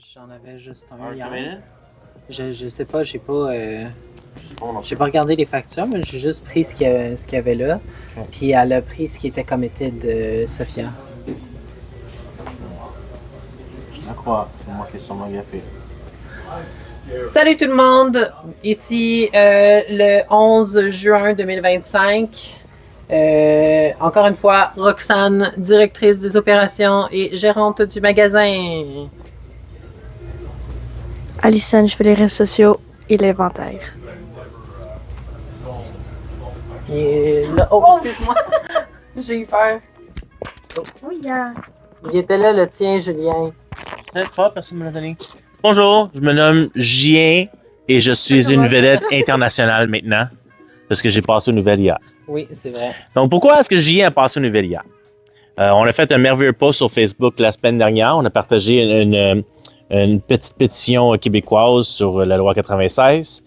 J'en avais juste un hier. Je sais pas, j'ai pas regardé les factures, mais j'ai juste pris ce qu'il y avait là. Puis elle a pris ce qui était committed de Sophia. Je la crois, c'est moi qui ai sûrement gaffé. Salut tout le monde! Ici le 11 juin 2025. Encore une fois, Roxane, directrice des opérations et gérante du magasin. Alison, je fais les réseaux sociaux et l'inventaire. Et là, oh, excuse-moi! J'ai eu peur. Oui, yeah. Il était là le tien, Julien. Peut-être pas, personne ne me l'a donné. Bonjour, je me nomme Gien et je suis une vedette internationale maintenant parce que j'ai passé aux nouvelles hier. Oui, c'est vrai. Donc, pourquoi est-ce que Gien a passé aux nouvelles hier? On a fait un merveilleux post sur Facebook la semaine dernière. On a partagé une petite pétition québécoise sur la loi 96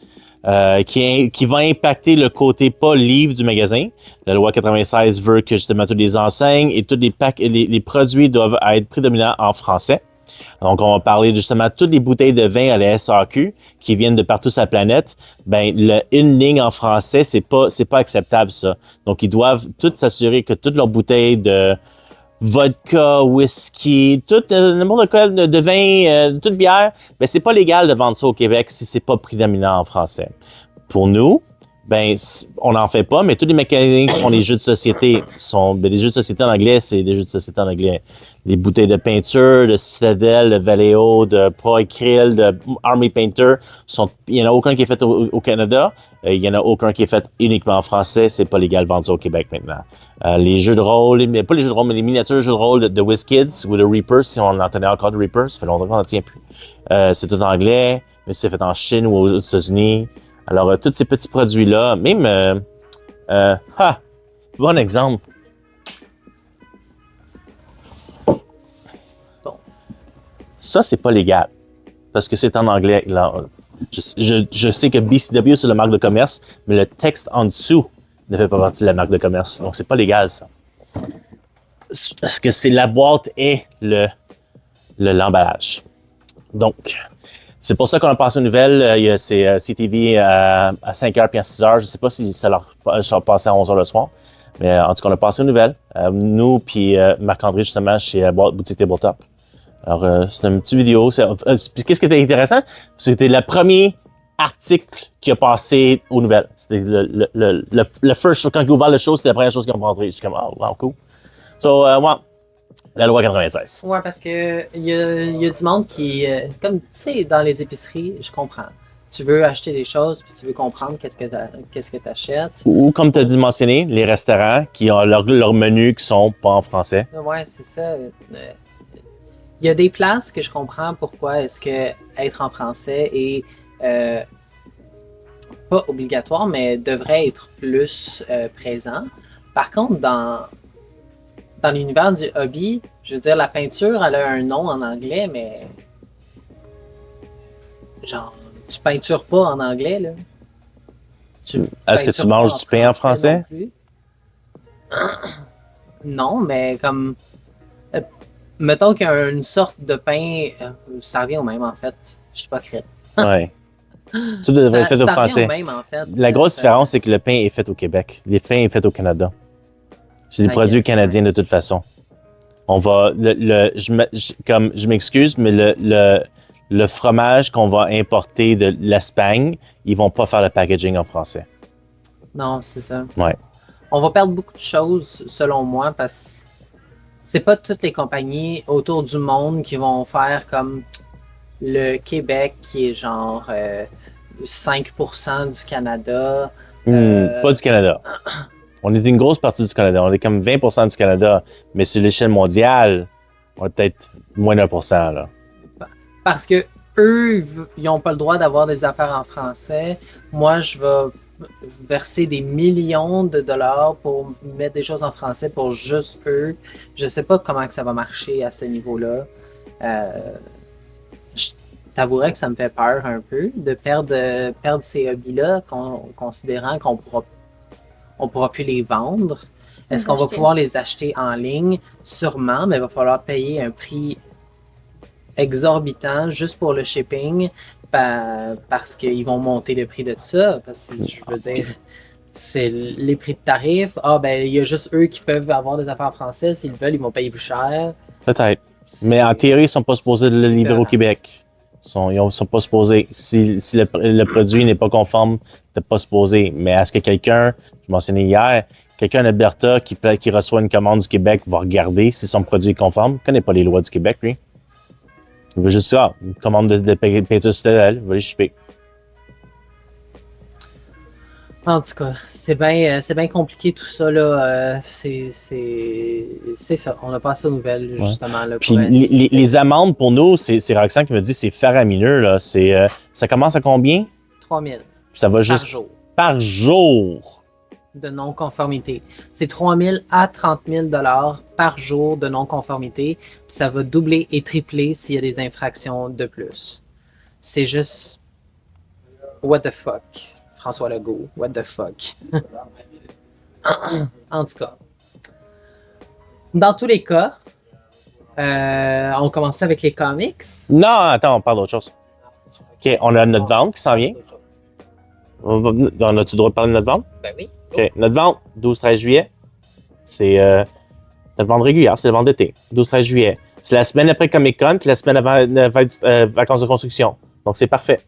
qui va impacter le côté pas livre du magasin. La loi 96 veut que justement toutes les enseignes et tous les produits doivent être prédominants en français. Donc, on va parler justement de toutes les bouteilles de vin à la SAQ qui viennent de partout sur la planète. Ben, une ligne en français, c'est pas acceptable, ça. Donc, ils doivent toutes s'assurer que toutes leurs bouteilles de vodka, whisky, n'importe quoi de vin, toute bière, ben, c'est pas légal de vendre ça au Québec si c'est pas prédominant en français. Pour nous, ben, on n'en fait pas, mais tous les mécanismes qui font les jeux de société les jeux de société en anglais, c'est des jeux de société en anglais. Les bouteilles de peinture, de Citadel, de Vallejo, de Pro Acryl, de Army Painter, il y en a aucun qui est fait au Canada. Il y en a aucun qui est fait uniquement en français. C'est pas légal de vendre ça au Québec maintenant. Les jeux de rôle, pas les jeux de rôle, mais les miniatures jeux de rôle de WizKids ou de Reapers, si on en tenait encore de Reapers, ça fait longtemps qu'on n'en tient plus. C'est tout en anglais, mais c'est fait en Chine ou aux États-Unis. Alors, tous ces petits produits-là, même, bon exemple. Ça, c'est pas légal. Parce que c'est en anglais. Là, je sais que BCW, c'est la marque de commerce, mais le texte en dessous ne fait pas partie de la marque de commerce. Donc, c'est pas légal, ça. Parce que c'est la boîte et l'emballage. Donc, c'est pour ça qu'on a passé une nouvelle. C'est CTV à 5h puis à 6h. Je sais pas si ça leur passait à 11h le soir. Mais en tout cas, on a passé une nouvelle. Nous puis Marc-André, justement, chez Boutique Tabletop. Alors, c'est une petite vidéo. Qu'est-ce qui était intéressant? C'était le premier article qui a passé aux nouvelles. C'était le first show. Quand ils ont ouvert le show, c'était la première chose qu'ils ont montré. Je suis comme, oh, wow, cool. So, ouais, la loi 96. Ouais, parce que il y a du monde qui, comme tu sais, dans les épiceries, je comprends. Tu veux acheter des choses, puis tu veux comprendre qu'est-ce que tu achètes. Ou comme tu as dit mentionné, les restaurants qui ont leurs menus qui sont pas en français. Ouais, c'est ça. Il y a des places que je comprends pourquoi est-ce que être en français est pas obligatoire, mais devrait être plus présent. Par contre, dans l'univers du hobby, je veux dire, la peinture, elle a un nom en anglais, mais genre, tu peintures pas en anglais, là. Est-ce que tu manges du pain en français? Non, mais comme... mettons qu'il y a une sorte de pain, ça revient au même, en fait. Je suis pas crête. Ouais. Tout devrait être fait au français. Même, en fait. La grosse différence, c'est que le pain est fait au Québec. Le pain est fait au Canada. C'est des produits canadiens de toute façon. On va, je m'excuse, mais le fromage qu'on va importer de l'Espagne, ils vont pas faire le packaging en français. Non, c'est ça. Ouais. On va perdre beaucoup de choses, selon moi, parce que c'est pas toutes les compagnies autour du monde qui vont faire comme le Québec, qui est genre 5% du Canada. Pas du Canada. On est une grosse partie du Canada. On est comme 20% du Canada. Mais sur l'échelle mondiale, on est peut-être moins d'1%. Là. Parce que eux, ils n'ont pas le droit d'avoir des affaires en français. Moi, je vais verser des millions de dollars pour mettre des choses en français pour juste eux. Je sais pas comment que ça va marcher à ce niveau-là. Je t'avouerais que ça me fait peur un peu de perdre ces hobbies-là, considérant qu'on pourra plus les vendre. Est-ce qu'on va pouvoir les acheter en ligne? Sûrement, mais il va falloir payer un prix exorbitant juste pour le shipping parce qu'ils vont monter le prix de ça. Parce que je veux dire, c'est les prix de tarif. Ah, ben, il y a juste eux qui peuvent avoir des affaires en français. S'ils veulent, ils vont payer plus cher. Peut-être. C'est- Mais en théorie, ils ne sont pas supposés de le livrer au Québec. Ils ne sont pas supposés. Si le produit n'est pas conforme, tu n'es pas supposé. Mais est-ce que quelqu'un, je mentionnais hier, quelqu'un en Alberta qui reçoit une commande du Québec va regarder si son produit est conforme? Il ne connaît pas les lois du Québec, lui. Il veut juste ça, une commande de peinture citadelle, il va les shipper. En tout cas, c'est bien compliqué tout ça, là. C'est ça. On a passé aux nouvelles, justement. Là, Puis pour essayer. les amendes, pour nous, c'est Roxane qui me dit, c'est faramineux, là. Ça commence à combien? 3 000 Puis ça va par juste jour par jour. de non-conformité. C'est 3 000 à 30 000 par jour de non-conformité. Puis ça va doubler et tripler s'il y a des infractions de plus. C'est juste... What the fuck? François Legault, what the fuck? En tout cas. Dans tous les cas, on commence avec les comics. Non, attends, on parle d'autre chose. OK, on a notre vente qui s'en vient. On a-tu le droit de parler de notre vente? Ben oui. OK, notre vente, 12-13 juillet, c'est notre vente régulière, c'est la vente d'été, 12-13 juillet. C'est la semaine après Comic-Con, puis la semaine avant vacances de construction. Donc, c'est parfait.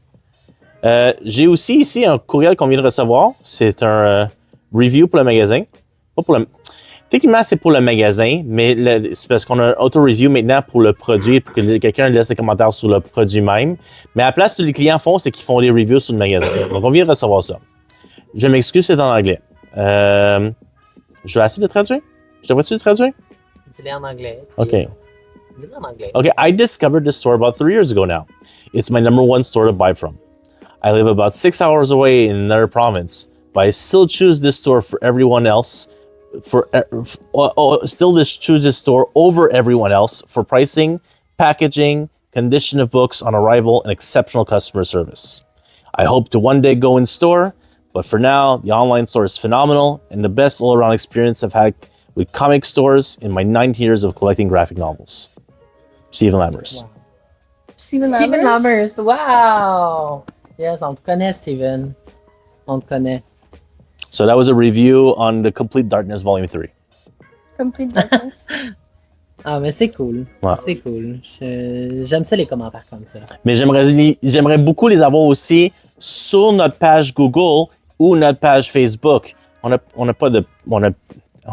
J'ai aussi ici un courriel qu'on vient de recevoir. C'est un review pour le magasin. Pas pour le... Techniquement, c'est pour le magasin, mais c'est parce qu'on a un auto-review maintenant pour le produit, pour que quelqu'un laisse des commentaires sur le produit même. Mais à la place, ce que les clients font, c'est qu'ils font des reviews sur le magasin. Donc, on vient de recevoir ça. Je m'excuse, c'est en anglais. Je vais essayer de traduire. Je devrais-tu le traduire? Dis-le en anglais. OK. Dis-le en anglais. Okay, I discovered this store about 3 years ago now. It's my number one store to buy from. I live about 6 hours away in another province, but I still choose this store for everyone else. Choose this store over everyone else for pricing, packaging, condition of books on arrival, and exceptional customer service. I hope to one day go in store, but for now, the online store is phenomenal and the best all-around experience I've had with comic stores in my 9 years of collecting graphic novels. Stephen Lammers. Wow. Steven Steven Lammers. Lammers, wow! Yes, on te connaît, Steven. On te connaît. So that was a review on the Complete Darkness Volume 3. Complete Darkness. Ah, mais c'est cool. Ouais. C'est cool. J'aime ça les commentaires comme ça. Mais j'aimerais beaucoup les avoir aussi sur notre page Google ou notre page Facebook. On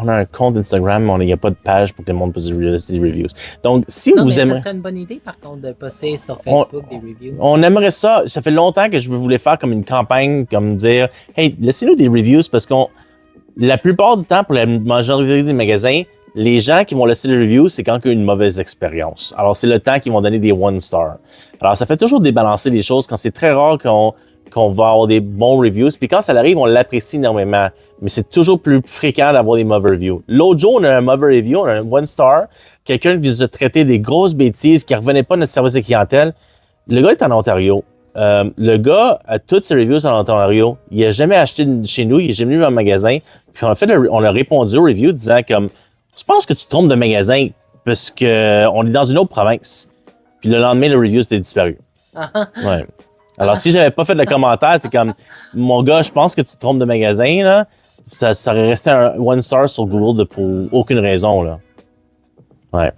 a un compte Instagram, mais il n'y a pas de page pour que le monde puisse des reviews. Donc, si Non, vous mais aimez... ça serait une bonne idée, par contre, de poster sur Facebook des reviews. On aimerait ça. Ça fait longtemps que je voulais faire comme une campagne, comme dire, hey, laissez-nous des reviews parce la plupart du temps, pour la majorité des magasins, les gens qui vont laisser des reviews, c'est quand ils ont une mauvaise expérience. Alors, c'est le temps qu'ils vont donner des one star. Alors, ça fait toujours débalancer les choses quand c'est très rare qu'on va avoir des bons reviews. Puis quand ça arrive, on l'apprécie énormément. Mais c'est toujours plus fréquent d'avoir des mauvais reviews. L'autre jour, on a un mauvais review, on a un one star. Quelqu'un qui nous a traité des grosses bêtises, qui ne revenait pas de notre service de clientèle. Le gars est en Ontario. Le gars a toutes ses reviews en Ontario. Il n'a jamais acheté chez nous, il n'est jamais venu en magasin. Puis on a répondu aux reviews disant comme, je pense que tu te trompes de magasin parce qu'on est dans une autre province. Puis le lendemain, le review s'était disparu. Ouais. Alors, si j'avais pas fait de commentaire, c'est comme, mon gars, je pense que tu te trompes de magasin, là. Ça aurait resté un one star sur Google pour aucune raison, là. Ouais.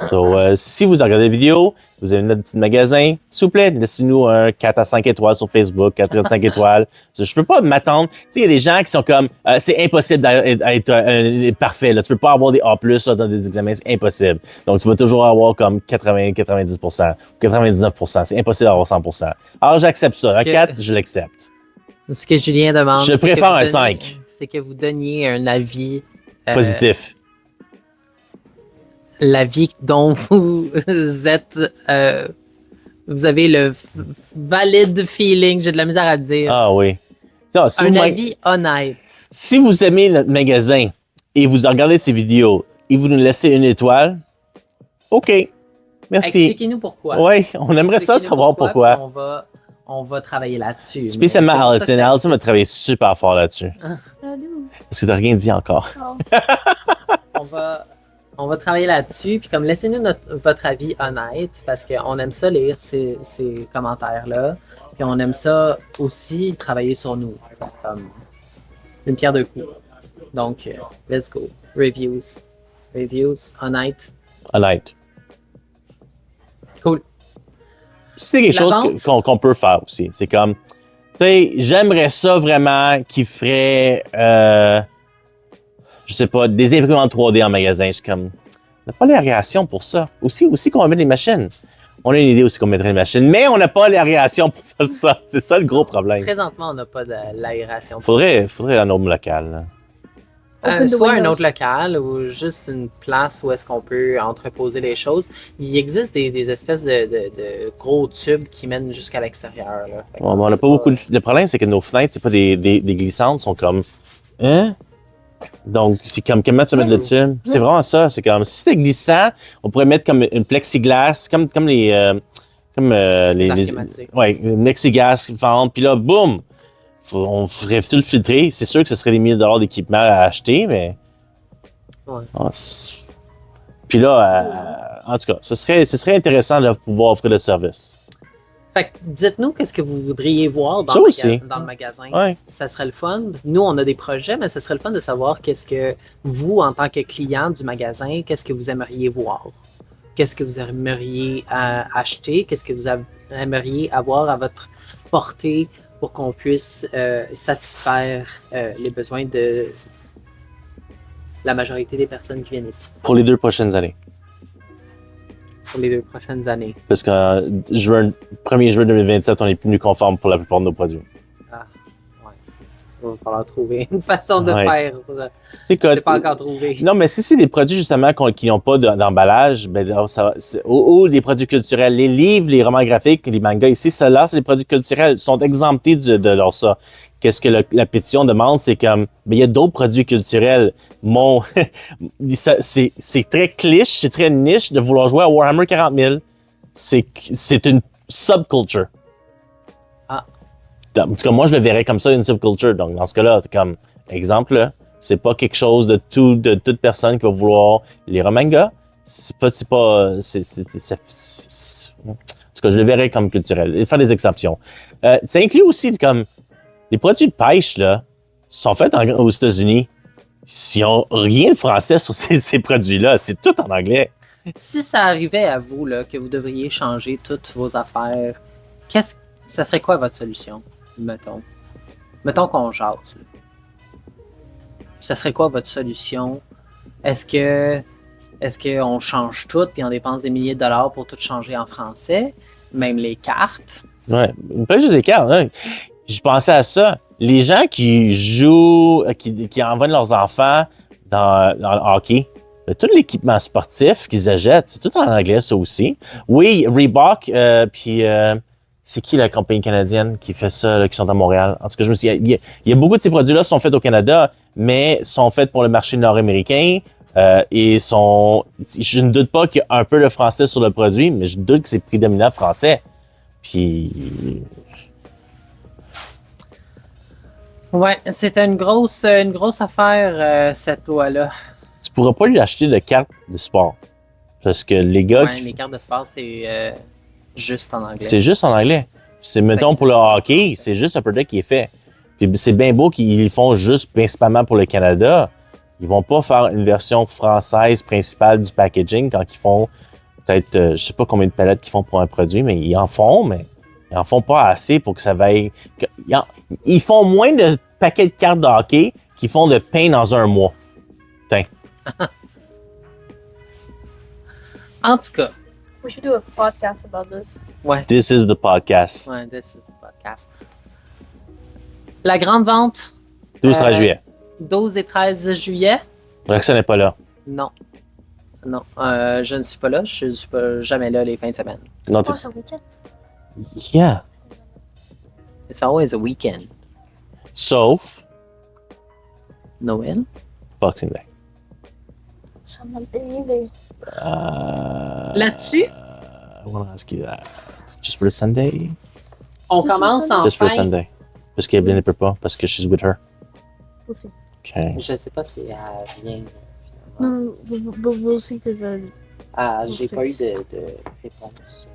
So, si vous regardez la vidéo, vous avez notre petit magasin, s'il vous plaît, laissez-nous un 4 à 5 étoiles sur Facebook, 4 à 5 étoiles. Je peux pas m'attendre. Tu sais, il y a des gens qui sont comme, c'est impossible d'être parfait, là. Tu peux pas avoir des A+, là, dans des examens, c'est impossible. Donc, tu vas toujours avoir comme 90%, 99%. C'est impossible d'avoir 100%. Alors, j'accepte ça. Un 4, je l'accepte. Ce que Julien demande, Je préfère un 5. C'est que vous donniez un avis Positif. L'avis dont vous êtes, vous avez le valid feeling, j'ai de la misère à le dire. Ah oui. Ça, un avis honnête. Si vous aimez notre magasin et vous regardez ces vidéos et vous nous laissez une étoile, OK. Merci. Expliquez-nous pourquoi. Oui, on aimerait ça savoir pourquoi. On va travailler là-dessus. Spécialement Allison. Allison va travailler super fort là-dessus. Parce que t'as rien dit encore. On va On va travailler là-dessus. Puis comme laissez-nous votre avis honnête parce qu'on aime ça lire ces commentaires-là. Puis on aime ça aussi travailler sur nous. Comme une pierre deux coups. Donc, let's go. Reviews. Reviews, honnête. Honnête. Cool. C'est quelque chose qu'on peut faire aussi. C'est comme, tu sais, j'aimerais ça vraiment qu'ils feraient, je sais pas, des imprimantes 3D en magasin. Je suis comme, on n'a pas l'aération pour ça. Aussi qu'on va mettre des machines. On a une idée aussi qu'on mettrait des machines, mais on n'a pas l'aération pour faire ça. C'est ça le gros problème. Présentement, on n'a pas de l'aération. Faudrait un autre local. Là. Soit un autre local ou juste une place où est-ce qu'on peut entreposer les choses. Il existe des espèces de gros tubes qui mènent jusqu'à l'extérieur. Là. On n'a pas beaucoup de... Le problème, c'est que nos fenêtres, c'est pas des glissantes, sont comme... Hein? Donc, c'est comme comment tu mets le tube. C'est vraiment ça. C'est comme si c'était glissant, on pourrait mettre comme une plexiglas, comme les ouais, une plexiglas qui vente, puis là, boum! On ferait tout le filtrer. C'est sûr que ce serait des milliers de dollars d'équipement à acheter, mais. Ouais. Puis là, en tout cas, ce serait intéressant de pouvoir offrir le service. Fait que dites-nous qu'est-ce que vous voudriez voir dans le magasin. Ouais. Ça serait le fun. Nous, on a des projets, mais ça serait le fun de savoir qu'est-ce que vous, en tant que client du magasin, qu'est-ce que vous aimeriez voir. Qu'est-ce que vous aimeriez acheter, qu'est-ce que vous aimeriez avoir à votre portée pour qu'on puisse satisfaire les besoins de la majorité des personnes qui viennent ici. Pour les 2 prochaines années. Pour les 2 prochaines années. Parce que 1er juin 2027, on est plus conforme pour la plupart de nos produits. Ah, ouais. Il va falloir trouver une façon de faire ça. C'est pas encore trouvé. Non, mais si c'est des produits justement qui n'ont pas d'emballage, ben, ou des produits culturels, les livres, les romans graphiques, les mangas ici, ceux-là, c'est des produits culturels, sont exemptés de leur ça. Qu'est-ce que la pétition demande, c'est comme, ben, il y a d'autres produits culturels. C'est très cliché, c'est très niche de vouloir jouer à Warhammer 40 000. C'est une subculture. Ah. En tout cas, moi, je le verrais comme ça, une subculture. Donc, dans ce cas-là, c'est comme, exemple, là, c'est pas quelque chose de toute personne qui va vouloir lire un manga. En tout cas, je le verrais comme culturel. Et faire des exceptions. Ça inclut aussi comme les produits de pêche là sont faits aux États-Unis. S'ils n'ont rien de français sur ces produits-là, c'est tout en anglais. Si ça arrivait à vous là, que vous devriez changer toutes vos affaires, ça serait quoi votre solution, mettons qu'on jase. Là. Ça serait quoi votre solution? Est-ce qu'on change tout puis on dépense des milliers de dollars pour tout changer en français? Même les cartes? Ouais, pas juste les cartes. Hein. Je pensais à ça. Les gens qui jouent, qui envoient leurs enfants dans le hockey, tout l'équipement sportif qu'ils achètent, c'est tout en anglais, ça aussi. Oui, Reebok, puis... c'est qui la compagnie canadienne qui fait ça, là, qui sont à Montréal? En tout cas, il y a beaucoup de ces produits-là qui sont faits au Canada, mais sont faits pour le marché nord-américain. Je ne doute pas qu'il y a un peu de français sur le produit, mais je doute que c'est prédominant français. Puis... Ouais, c'est une grosse affaire, cette loi-là. Tu pourras pas lui acheter de carte de sport. Parce que les gars... Ouais, les cartes de sport, c'est... juste en anglais. C'est juste en anglais. C'est, mettons, pour le hockey, c'est juste un produit qui est fait. Puis c'est bien beau qu'ils font juste principalement pour le Canada. Ils vont pas faire une version française principale du packaging quand ils font peut-être, je sais pas combien de palettes qu'ils font pour un produit, mais ils en font, mais ils en font pas assez pour que ça vaille. Ils font moins de paquets de cartes de hockey qu'ils font de pain dans un mois. Tiens. En tout cas. We should do a podcast about this. Ouais. This is the podcast. Ouais, this is the podcast. La grande vente. 12-13 juillet. 12 et 13 juillet. Roxane n'est pas là. Non. Non, je ne suis pas là. Je ne suis pas jamais là les fins de semaine. Non, Oh, c'est un week-end. Yeah. It's always a weekend. Sauf Noël. Boxing Day. Ça m'a aidé. Là-dessus, I want to ask you that. Just for the Sunday? on commence en Just for the fin. Sunday. Parce qu'Evelyn ne peut pas, parce que she's with her. Aussi. Okay. Je ne sais pas si elle vient. No, but we'll see because Ah, j'ai pas eu de réponse.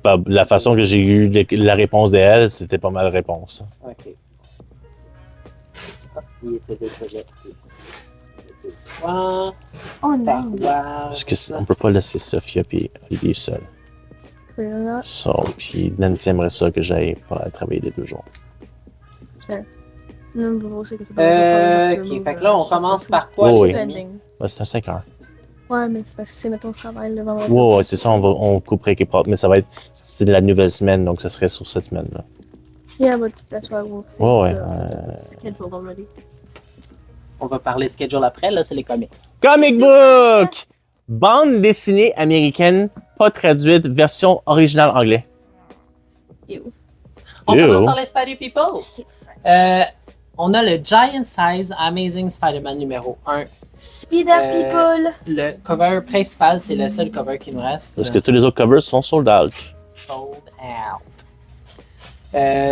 Ben, la façon que j'ai eu la réponse d'elle, c'était pas mal réponse. Ok. Ah, il était déjà là. Star oh no, Wars. Parce qu'on peut pas laisser Sophia puis Olivier seul. clearly not. So, puis Nancy aimerait ça que j'aille pas travailler les 2 jours. It's fair. No, but we'll see because probably Ok, fait que là, on commence par quoi, Oh, les oui. amis? Pending. Ouais, c'est à 5 heures. Ouais, mais c'est parce que c'est mettons je travaille le vendredi. Ouais, c'est ça, on couperait quelque part, mais ça va être, c'est de la nouvelle semaine, donc ça serait sur cette semaine-là. Yeah, but that's why we'll think Ouais, it's scheduled already. On va parler schedule après, là, c'est les comics. Comic book! Bande dessinée américaine, pas traduite, version originale anglais. Ew. On Ew. commence par les Spider People. On a le Giant Size Amazing Spider-Man numéro 1. Speed up, people! Le cover principal, c'est le seul cover qui nous reste. Parce que tous les autres covers sont sold out. Sold out.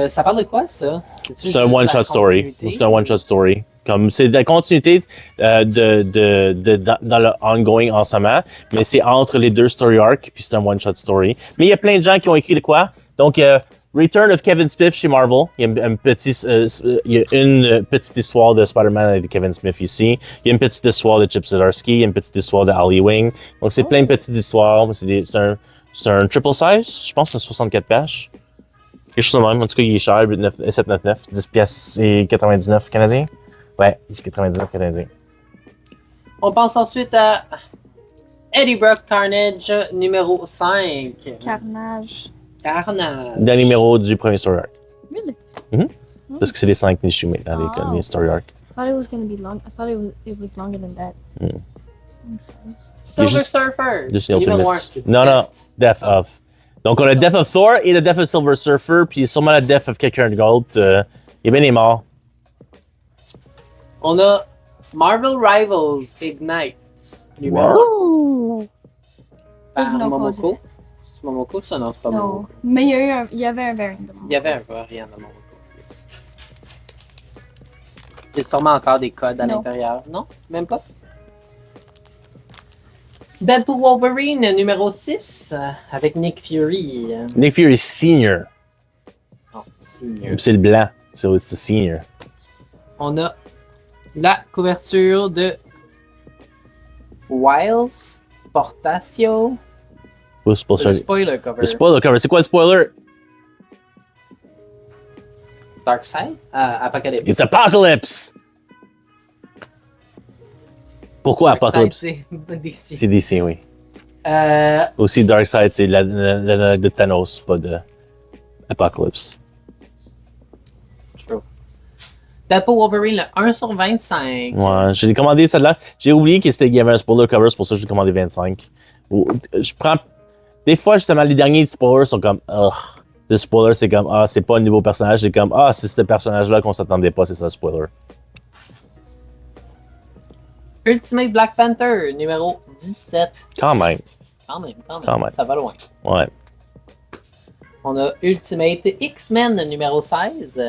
Ça parle de quoi, ça? C'est un one-shot story. C'est un one-shot story. Comme c'est de la continuité dans le ongoing en ce moment, mais c'est entre les 2 story arcs, puis c'est un one-shot story. Mais il y a plein de gens qui ont écrit de quoi? Donc, Return of Kevin Smith chez Marvel. Il y a une petite histoire de Spider-Man avec Kevin Smith ici. Il y a une petite histoire de Chip Zdarsky. Il y a une petite histoire de Ali Wing. Donc, c'est plein de petites histoires. C'est un triple size. Je pense que c'est 64 pages. Quelque chose de même. En tout cas, il est cher, 7,99, 10 pièces et 99 canadiens. Ouais, 10,99 canadiens. On passe ensuite à Eddie Brock Carnage numéro 5. Carnage. Carnage. Dernier numéro du premier story arc. Really? Parce que c'est les 5 Nishu maintenant, les story arc. I thought it was gonna be long. I thought it was longer than that. Silver juste- Surfer. Juste numéro Ultimates. 1. Non. Death of. Donc, on a Death of Thor et le Death of Silver Surfer, puis sûrement la Death of quelqu'un d'autre. Il est bien mort. On a Marvel Rivals Ignite numéro 1. Ouh! Par No Momoko. positive. C'est Momoko, ça? Non, c'est pas Non. Momoko. Mais il y avait un variant de Il y avait un variant de Momoko. Il y a sûrement encore des codes à Non. l'intérieur. Non? Même pas? Deadpool Wolverine numéro 6 avec Nick Fury. Nick Fury Senior. Oh, senior. C'est le blanc. C'est le senior. On a la couverture de Wiles Portacio. Le spoiler. Le spoiler cover. Le spoiler cover. C'est quoi le spoiler? Darkseid? Apocalypse. It's Apocalypse! Pourquoi Apocalypse? Darkseid, c'est DC. C'est DC, oui. Euh, Aussi, Darkseid, c'est la de Thanos, pas de Apocalypse. True. Deadpool Wolverine, le 1 sur 25. Ouais, j'ai commandé celle-là. J'ai oublié qu'il y avait un spoiler cover, c'est pour ça que j'ai commandé 25. Je prends. Des fois, justement, les derniers spoilers sont comme. Le spoiler, c'est comme. C'est pas un nouveau personnage, c'est comme. C'est ce personnage-là qu'on s'attendait pas, c'est ça le spoiler. Ultimate Black Panther, numéro 17. Quand même. Quand même. Quand même. Ça va loin. Ouais. On a Ultimate X-Men, numéro 16.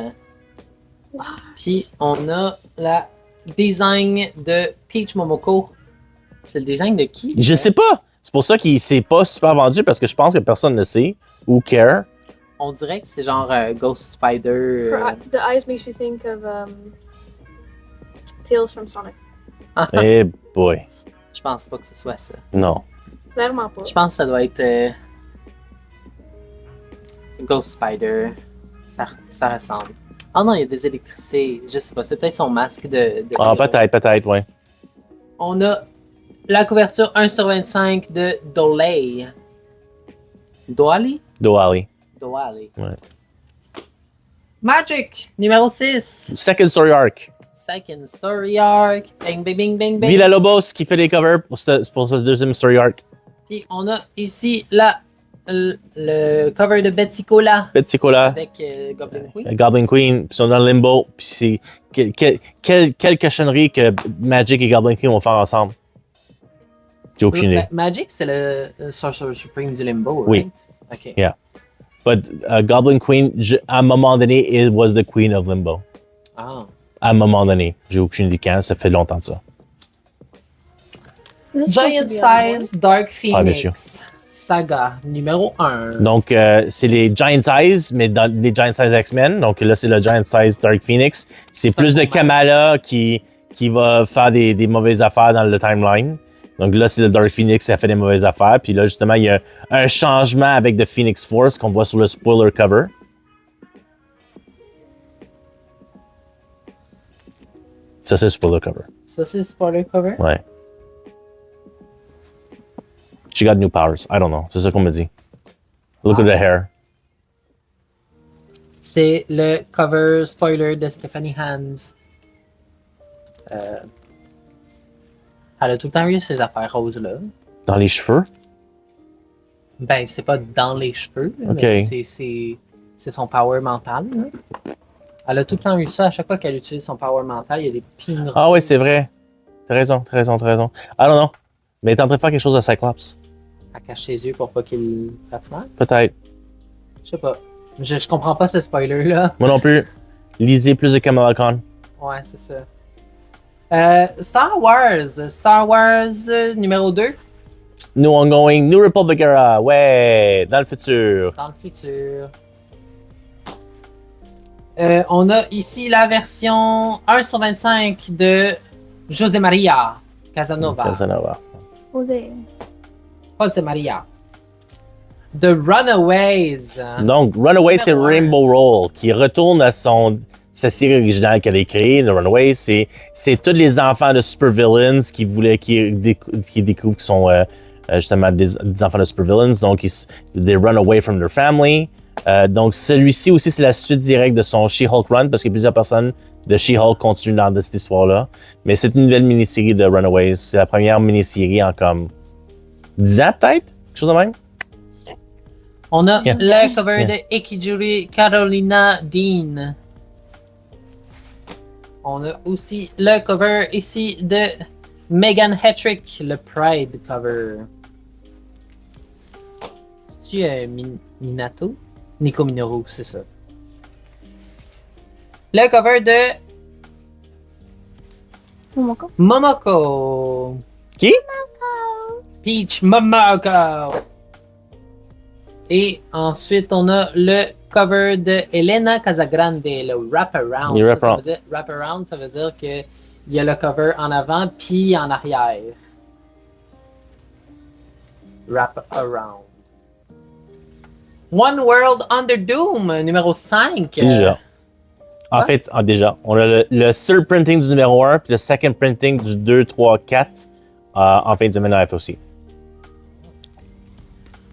Puis, on a la design de Peach Momoko. C'est le design de qui? Je sais pas. C'est pour ça qu'il s'est pas super vendu parce que je pense que personne ne sait ou care. On dirait que c'est genre Ghost Spider. The eyes makes me think of Tales from Sonic. Eh boy. Je pense pas que ce soit ça. Non. Clairement pas. Je pense que ça doit être Ghost Spider. Ça ressemble. Ah non, il y a des électricités. Je sais pas, c'est peut-être son masque de Peut-être, ouais. On a la couverture 1 sur 25 de Dolay. Doali? Doali. Doali. Ouais. Magic, numéro 6. Second story arc. Second story arc. Bang, bang, bang, bang, bang. Villa Lobos qui fait les covers pour ce deuxième story arc. Puis on a ici le cover de Betsy Cola Betsy Cola, avec Goblin Queen. Goblin Queen, puis ils sont dans le limbo. Puis c'est quelle cochonnerie que Magic et Goblin Queen vont faire ensemble. J'ai aucune idée. Magic, c'est le Sorcerer Supreme du Limbo, Oui. right? Ok. Yeah. But Goblin Queen, à un moment donné, it was the Queen of Limbo. Ah. À un moment donné. J'ai aucune idée quand, ça fait longtemps de ça. This is supposed Giant to be on the Size Dark Ah, bien sûr. Phoenix. Saga numéro 1. Donc, c'est les Giant Size, mais dans les Giant Size X-Men. Donc là, c'est le Giant Size Dark Phoenix. C'est plus de Kamala qui va faire des mauvaises affaires dans le timeline. Donc là, c'est le Dark Phoenix qui a fait des mauvaises affaires. Puis là, justement, il y a un changement avec The Phoenix Force qu'on voit sur le spoiler cover. Ça, c'est le spoiler cover. Ça, c'est spoiler cover? Ouais. She got new powers. I don't know. C'est ça qu'on me dit. Look at the hair. C'est le cover spoiler de Stephanie Hans. Elle a tout le temps eu ces affaires roses-là. Dans les cheveux? Ben, c'est pas dans les cheveux, là, Ok. mais c'est son power mental. Là. Elle a tout le temps eu ça. À chaque fois qu'elle utilise son power mental, il y a des pings. Ah oui, c'est vrai. T'as raison. I don't know. Mais elle est en train de faire quelque chose à Cyclops. Elle cache ses yeux pour pas qu'il fasse mal. Peut-être. Je sais pas. Je comprends pas ce spoiler-là. Moi non plus. Lisez plus de Kamala Khan. Ouais, c'est ça. Star Wars numéro 2, New Ongoing, New Republic Era. Ouais, dans le futur. dans le futur. On a ici la version 1/25 de José Maria Casanova. Casanova. Jose. José Maria. The Runaways. Donc, Runaway, c'est Numéro un. Rainbow Roll, qui retourne à sa série originale qu'elle a créée, The Runaway. C'est tous les enfants de supervillains qui découvrent qu'ils sont justement des enfants de supervillains. Donc, they run away from their family. Donc, celui-ci aussi, c'est la suite directe de son She-Hulk Run, parce que plusieurs personnes de She-Hulk continuent dans cette histoire-là. Mais c'est une nouvelle mini-série de Runaways. C'est la première mini-série en comme 10 ans, peut-être? Quelque chose de même? On a Yeah. le cover Yeah. de Ikijuri Carolina Dean. On a aussi le cover ici de Megan Hetrick, le Pride cover. C'est-tu Minato? Nico Minoru, c'est ça. Le cover de Momoko. Momoko. Qui? Peach Momoko. Et ensuite, on a le cover de Elena Casagrande, le Wraparound. Le Ça wraparound. veut dire, wraparound, ça veut dire qu'il y a le cover en avant puis en arrière. Wraparound. One World Under Doom, numéro 5. Déjà. En Ouais. fait, déjà, on a le third printing du numéro 1 puis le second printing du 2, 3, 4 en fin de semaine à FOC.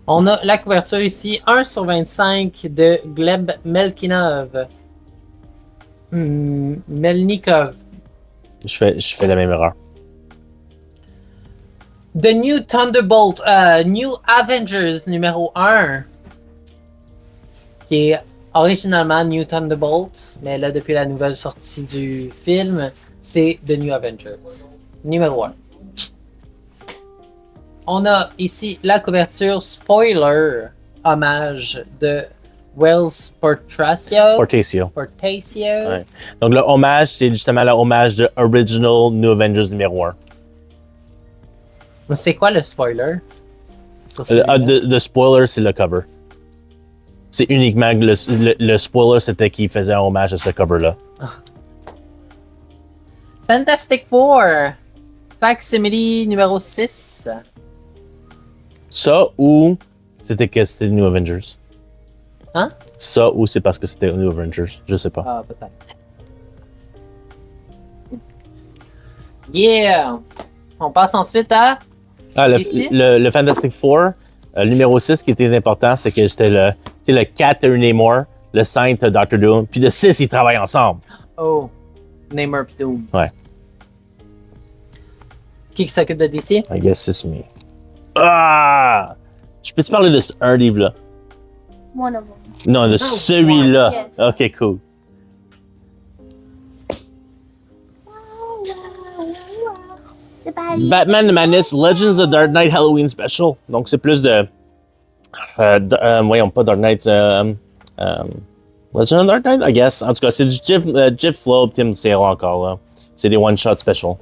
On a la couverture ici, 1/25 de Gleb Melkinov. Melnikov. Je fais la même erreur. The New Thunderbolt, New Avengers numéro 1. Qui est originalement New Thunderbolt, mais là, depuis la nouvelle sortie du film, c'est The New Avengers. Numéro 1. On a ici la couverture spoiler hommage de Wells Portacio. Portacio. Ouais. Donc, le hommage, c'est justement le hommage de Original New Avengers numéro 1. C'est quoi le spoiler? Sur celui-là? Le spoiler, c'est le cover. C'est uniquement que le spoiler, c'était qu'il faisait un hommage à ce cover-là. Fantastic Four. Facsimile numéro 6. Ça ou c'était que c'était New Avengers? Hein? Ça ou c'est parce que c'était New Avengers? Je sais pas. Ah, peut-être. Yeah! On passe ensuite à... Ah, Ici? le Fantastic Four, numéro 6, qui était important, c'est que c'était le 4, Namor, le 5, Doctor Doom, puis le 6, ils travaillent ensemble. Oh, Namor pis Doom. Ouais. Qui s'occupe de DC? I guess it's me. Ah! Je peux-tu parler de un livre-là? One of them. Non, de celui-là. yes. Ok, cool. The body. Batman the Madness, Legends of Dark Knight Halloween Special. Donc, c'est plus de... voyons, pas Dark Knight. Legends of Dark Knight, I guess. En tout cas, c'est du Jeff Loeb, Tim Sale encore, là. C'est des one-shot special.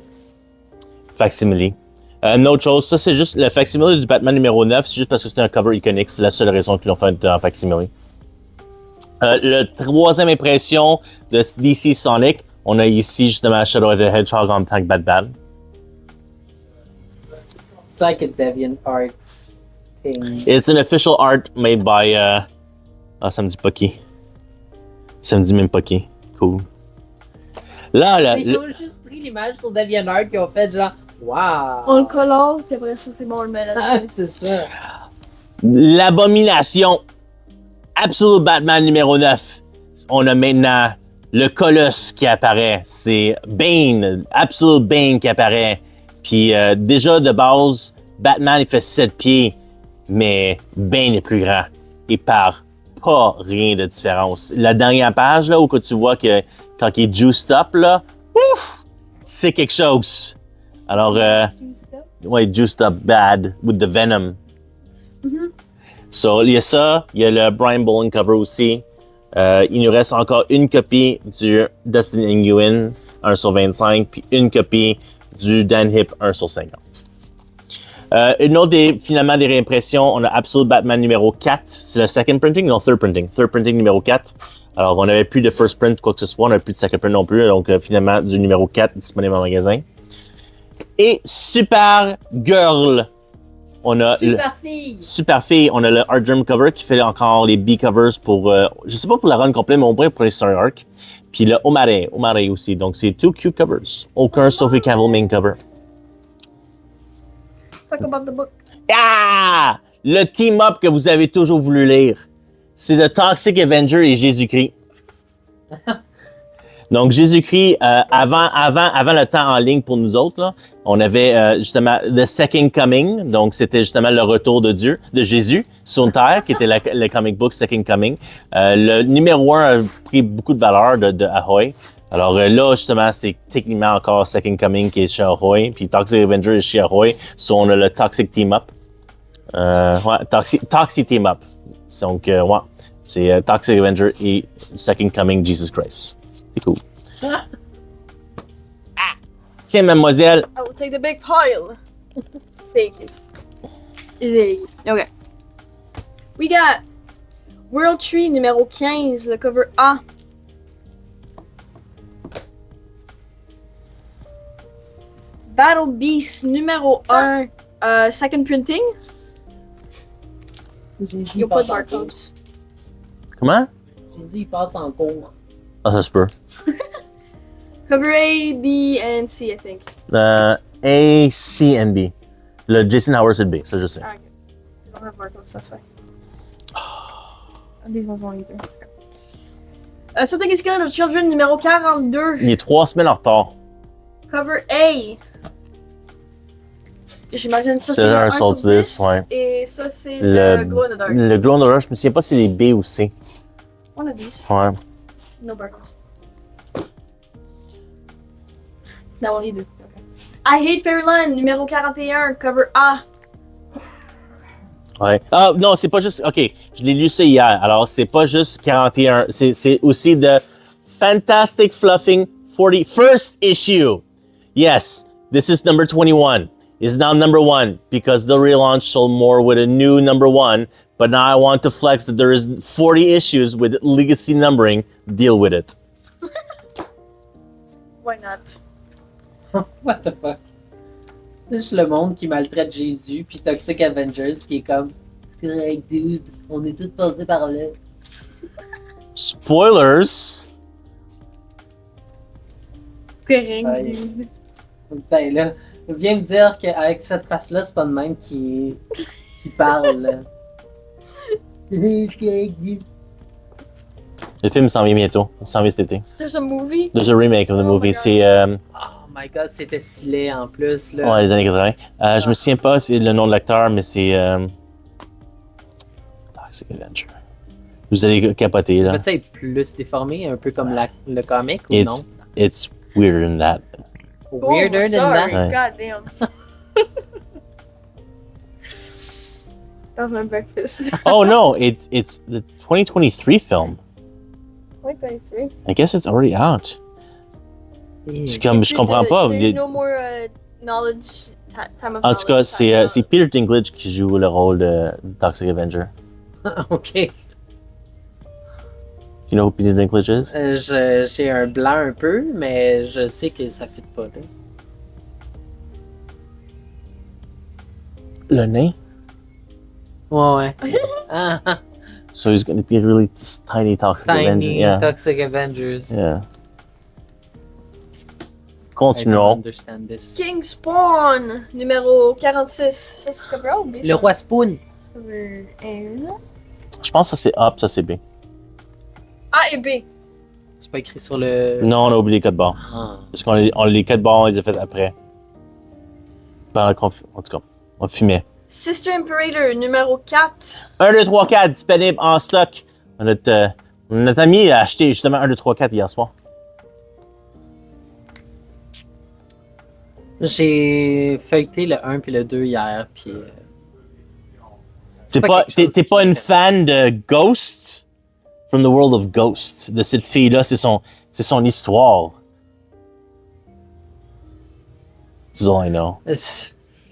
Facsimile. Une autre chose, ça c'est juste le facsimile du Batman numéro 9, c'est juste parce que c'est un cover iconique, c'est la seule raison qu'ils l'ont fait en facsimile. Le troisième impression de DC Sonic, on a ici justement Shadow the Hedgehog en tant que Batman. It's like a DeviantArt thing. It's an official art made by... ça me dit pas qui. Ça me dit même pas qui. Cool. Là, Ils ont juste pris l'image sur DeviantArt qui ont fait genre wow! On le colore, puis après ça, c'est bon, on le met Ah, là-dessus. c'est ça. l'abomination Absolute Batman numéro 9. On a maintenant le Colosse qui apparaît. C'est Bane, Absolute Bane qui apparaît. Puis déjà de base, Batman il fait 7 pieds, mais Bane est plus grand. Il part pas rien de différence. La dernière page là où que tu vois que quand il est juiced up là, ouf, c'est quelque chose. Alors ouais, juiced up bad with the venom. So, il y a ça, il y a le Brian Bolland cover aussi. Il nous reste encore une copie du Dustin Nguyen 1/25, puis une copie du Dan Hip 1/50. Une autre finalement des réimpressions, on a Absolute Batman numéro 4. C'est le second printing? Non, third printing. Third printing numéro 4. Alors, on n'avait plus de first print, quoi que ce soit. On n'avait plus de second print non plus. Donc, finalement, du numéro 4 disponible en magasin. Et Super Girl. On a Super Fille. On a le Art Germ cover qui fait encore les B-covers pour, je sais pas pour la run complète, mais au moins pour les Story Arc. Puis le Omare aussi. Donc, c'est 2 cute covers. Aucun Sophie Campbell main cover. Talk about the book. Ah! Le team-up que vous avez toujours voulu lire. C'est The Toxic Avenger et Jésus-Christ. Donc, Jésus-Christ, avant le temps en ligne pour nous autres, là, on avait justement The Second Coming. Donc, c'était justement le retour de Dieu, de Jésus sur Terre, qui était le comic book Second Coming. Le numéro 1 a pris beaucoup de valeur de Ahoy. Alors là, justement, c'est techniquement encore Second Coming qui est chez Ahoy. Puis Toxic Avenger est chez Ahoy. So, on a le Toxic Team-Up. Toxic Team-Up. Donc, ouais, c'est Toxic Avenger et Second Coming Jesus Christ. C'est cool. Tiens, mademoiselle. I will take the big pile. Fake it. Okay. We got World Tree numéro 15, le cover A. Battle Beast numéro 1, second printing. Il n'y a pas de barcodes. Comment? Jésus, il passe en cours. Ah, ça se peut. Cover A, B, and C, I think. A, C, and B. Le Jason Howard, c'est le B, ça je sais. Ah, okay. They don't have barcodes, that's why. These ones won't either. Something is Killing of Children numéro 42. Il est 3 semaines en retard. Cover A. J'imagine ça C'est c'est un le 1 sur 10, 10, ouais. et ça c'est le Glow in the Dark. Le Glow in the Dark, je me souviens pas si c'est les B ou C. One of these. Ouais. No barcodes. That one either. Okay. I Hate Fairyland numéro 41, cover A. Ouais. Ah, non, c'est pas juste. OK, je l'ai lu ça hier. Alors, c'est pas juste 41. C'est aussi de Fantastic Fluffing 41st issue. Yes, this is number 21. It's now number 1 because the relaunch sold more with a new number 1. But now I want to flex that there is 40 issues with legacy numbering. Deal with it. Why not? What the fuck? C'est juste le monde qui maltraite Jésus, puis Toxic Avengers qui est comme c'est correct, dude, on est tous passés par là. Spoilers! Ouais. Ben là, viens me dire qu'avec cette face-là, c'est pas de même qui parle. Là. Le film s'en vient bientôt. Il s'en vient cet été. There's a movie? There's a remake of the Oh my movie. God. C'est Oh my god, c'était si laid en plus. Là. ouais, les années 80. Je me souviens pas c'est le nom de l'acteur, mais c'est Toxic Avenger. Vous allez capoter là. Peut-être être plus déformé, un peu comme le comic ou It's weirder than that. non? Weirder than sorry. that? Ouais. God damn. That was my breakfast. Oh no, it's the 2023 film. 2023. I guess it's already out. C'est comme je comprends pas. There's no more knowledge Time of En tout cas, Knowledge, c'est Peter Dinklage qui joue le rôle de Toxic Avenger. OK. You know who Peter Dinklage is? J'ai un blanc un peu, mais je sais que ça fit pas. Là. Le nain? Ouais. Ah, ah. So he's going to be a really tiny Toxic Avenger. Tiny Yeah. Toxic Avengers. Yeah. I don't Continuons. understand this. King Spawn, numéro 46. Ça, c'est cover A ou B? Le roi Spoon. Cover A. Je pense que ça c'est A, puis ça c'est B. A et B. C'est pas écrit sur le. Non, on a oublié les codes barres. Ah. Parce qu'on les codes barres, on les a fait après. Pendant qu'on en tout cas, on fumait. Sister Imperator, numéro 4. 1, 2, 3, 4, disponible en stock. Notre ami a acheté justement 1, 2, 3, 4 hier soir. J'ai feuilleté le 1 puis le 2 hier, puis. T'es pas pas, quelque chose t'es qui pas est une fait. fan de Ghost? From the World of Ghost. De cette fille-là, c'est son histoire. That's all I know.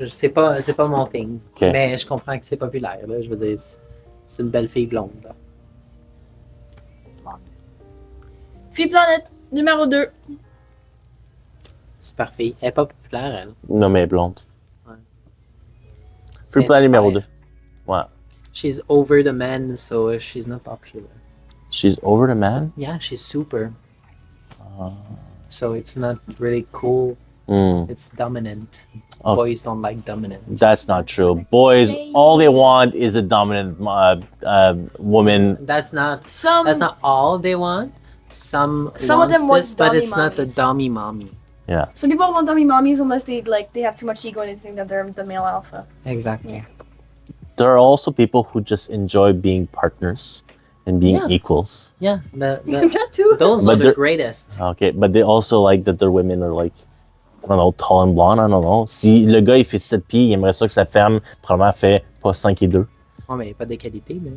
C'est pas mon thing. Ok. Mais je comprends que c'est populaire. Là. Je veux dire, c'est une belle fille blonde. Là. Free Planet, numéro 2. Super fille. Elle est pas populaire, elle. Non, mais blonde. Ouais. Free Mais Plan super. numéro 2. Ouais. She's over the man, so she's not popular. She's over the man? Yeah, she's super. So it's not really cool. Hmm. It's dominant. Oh. Boys don't like dominant. That's not true. Boys, all they want is a dominant woman. That's not Some all they want. Some of wants them want this, but dummy it's not the mommies. dummy mommy. Yeah. Some people want dummy mommies unless they have too much ego and they think that they're the male alpha. Exactly. There are also people who just enjoy being partners and being Yeah. equals. Yeah, That too. those But are the they're- greatest. Okay, but they also like that their women are like, I don't know, tall and blonde, I don't know. Si le gars il fait 7 pieds, il aimerait ça que sa femme probablement fait pas 5 et 2. Oh, mais pas des qualités, mais.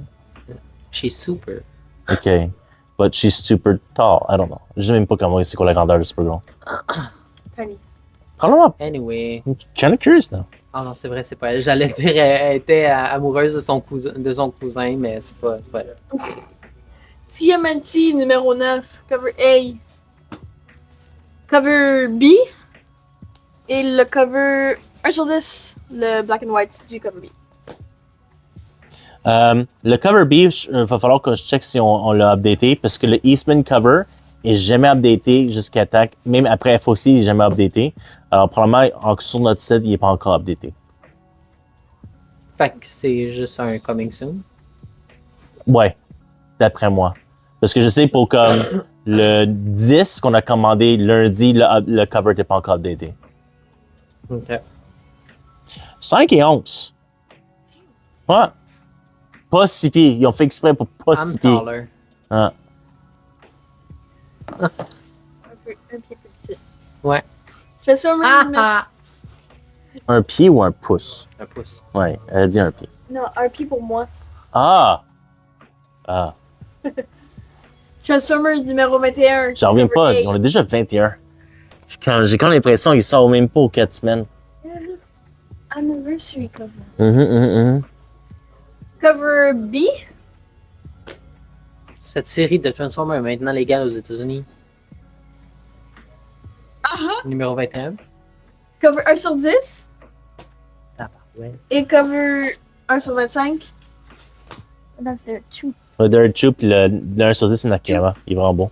She's super. Okay. But she's super tall. I don't know. Je sais même pas comment c'est quoi la grandeur de super grand. Tiny. Probablement. Anyway. I'm kind of curious now. Ah non, c'est vrai, c'est pas elle. J'allais dire elle était amoureuse de son cousin, mais c'est pas elle. TMNT, numéro 9. Cover A. Cover B. Et le cover 1 sur 10. Le black and white du cover B. Le cover B, il va falloir que je check si on l'a updaté parce que le Eastman cover est jamais updaté jusqu'à temps. Même après FOC, il est jamais updaté. Alors, probablement, sur notre site, il n'est pas encore updaté. Fait que c'est juste un coming soon. Ouais, d'après moi. Parce que je sais pour comme le 10 qu'on a commandé lundi, le cover n'était pas encore updaté. Ok. 5 et 11. Ouais. Pas 6 pieds. Ils ont fait exprès pour pas I'm 6 pieds. taller. Ah. Un pied plus petit. Ouais. Transformers Ah numéro... ah! Un pied ou un pouce? Un pouce. Ouais, elle a dit un pied. Non, un pied pour moi. Ah! Ah. Transformers numéro 21. J'en reviens pas. cover A. On est déjà 21. J'ai quand l'impression qu'il sort même pas aux 4 semaines. Anniversary cover. Mhm. Cover B. Cette série de Transformers est maintenant légale aux États-Unis. Numéro 21. Cover 1 sur 10. Ah, ouais. Et cover 1 sur 25. That's there too. Le Chu puis le 1 sur 10, c'est Nakama. Il est vraiment bon.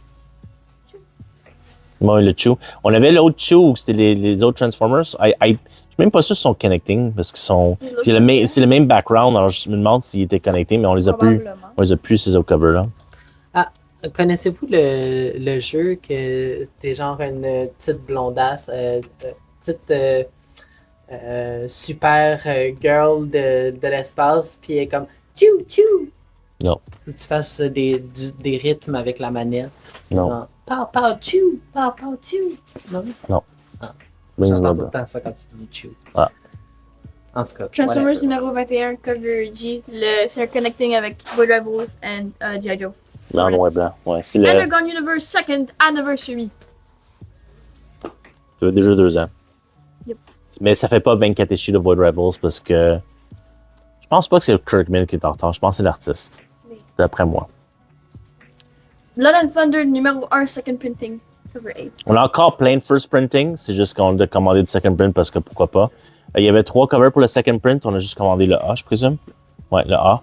Moi, le Chu. On avait l'autre Chu où c'était les autres Transformers. Je suis même pas sûr qu'ils sont connecting parce qu'ils sont. C'est le même background. Alors, je me demande s'ils étaient connectés, mais on les a plus. Probablement. On les a plus, ces autres covers-là. Connaissez-vous le jeu que t'es genre une petite blondasse, petite super girl de l'espace, puis elle est comme tchou tchou. Non. Faut que tu fasses des rythmes avec la manette. Non. Genre, pow pow tchou, pow pow tchou. Non? Rings J'entends no tout le bell. temps ça quand tu dis tchou. Ah. En tout cas. Transformers whatever. numéro 21. Cover G. C'est un connecting avec Boy Rivals and G.I. Joe. Blanc, noir et blanc. Ouais, c'est Energon Universe 2nd Anniversary. ça fait déjà 2 ans. Yep. Mais ça fait pas 24 issues de Void Rivals parce que je pense pas que c'est Kirkman qui est en retard. Je pense que c'est l'artiste. Oui. D'après moi. Blood and Thunder numéro 1, second printing, cover 8. On a encore plein de first printing. C'est juste qu'on a commandé du second print parce que pourquoi pas. Il y avait 3 covers pour le second print. On a juste commandé le A, je présume. Ouais, le A.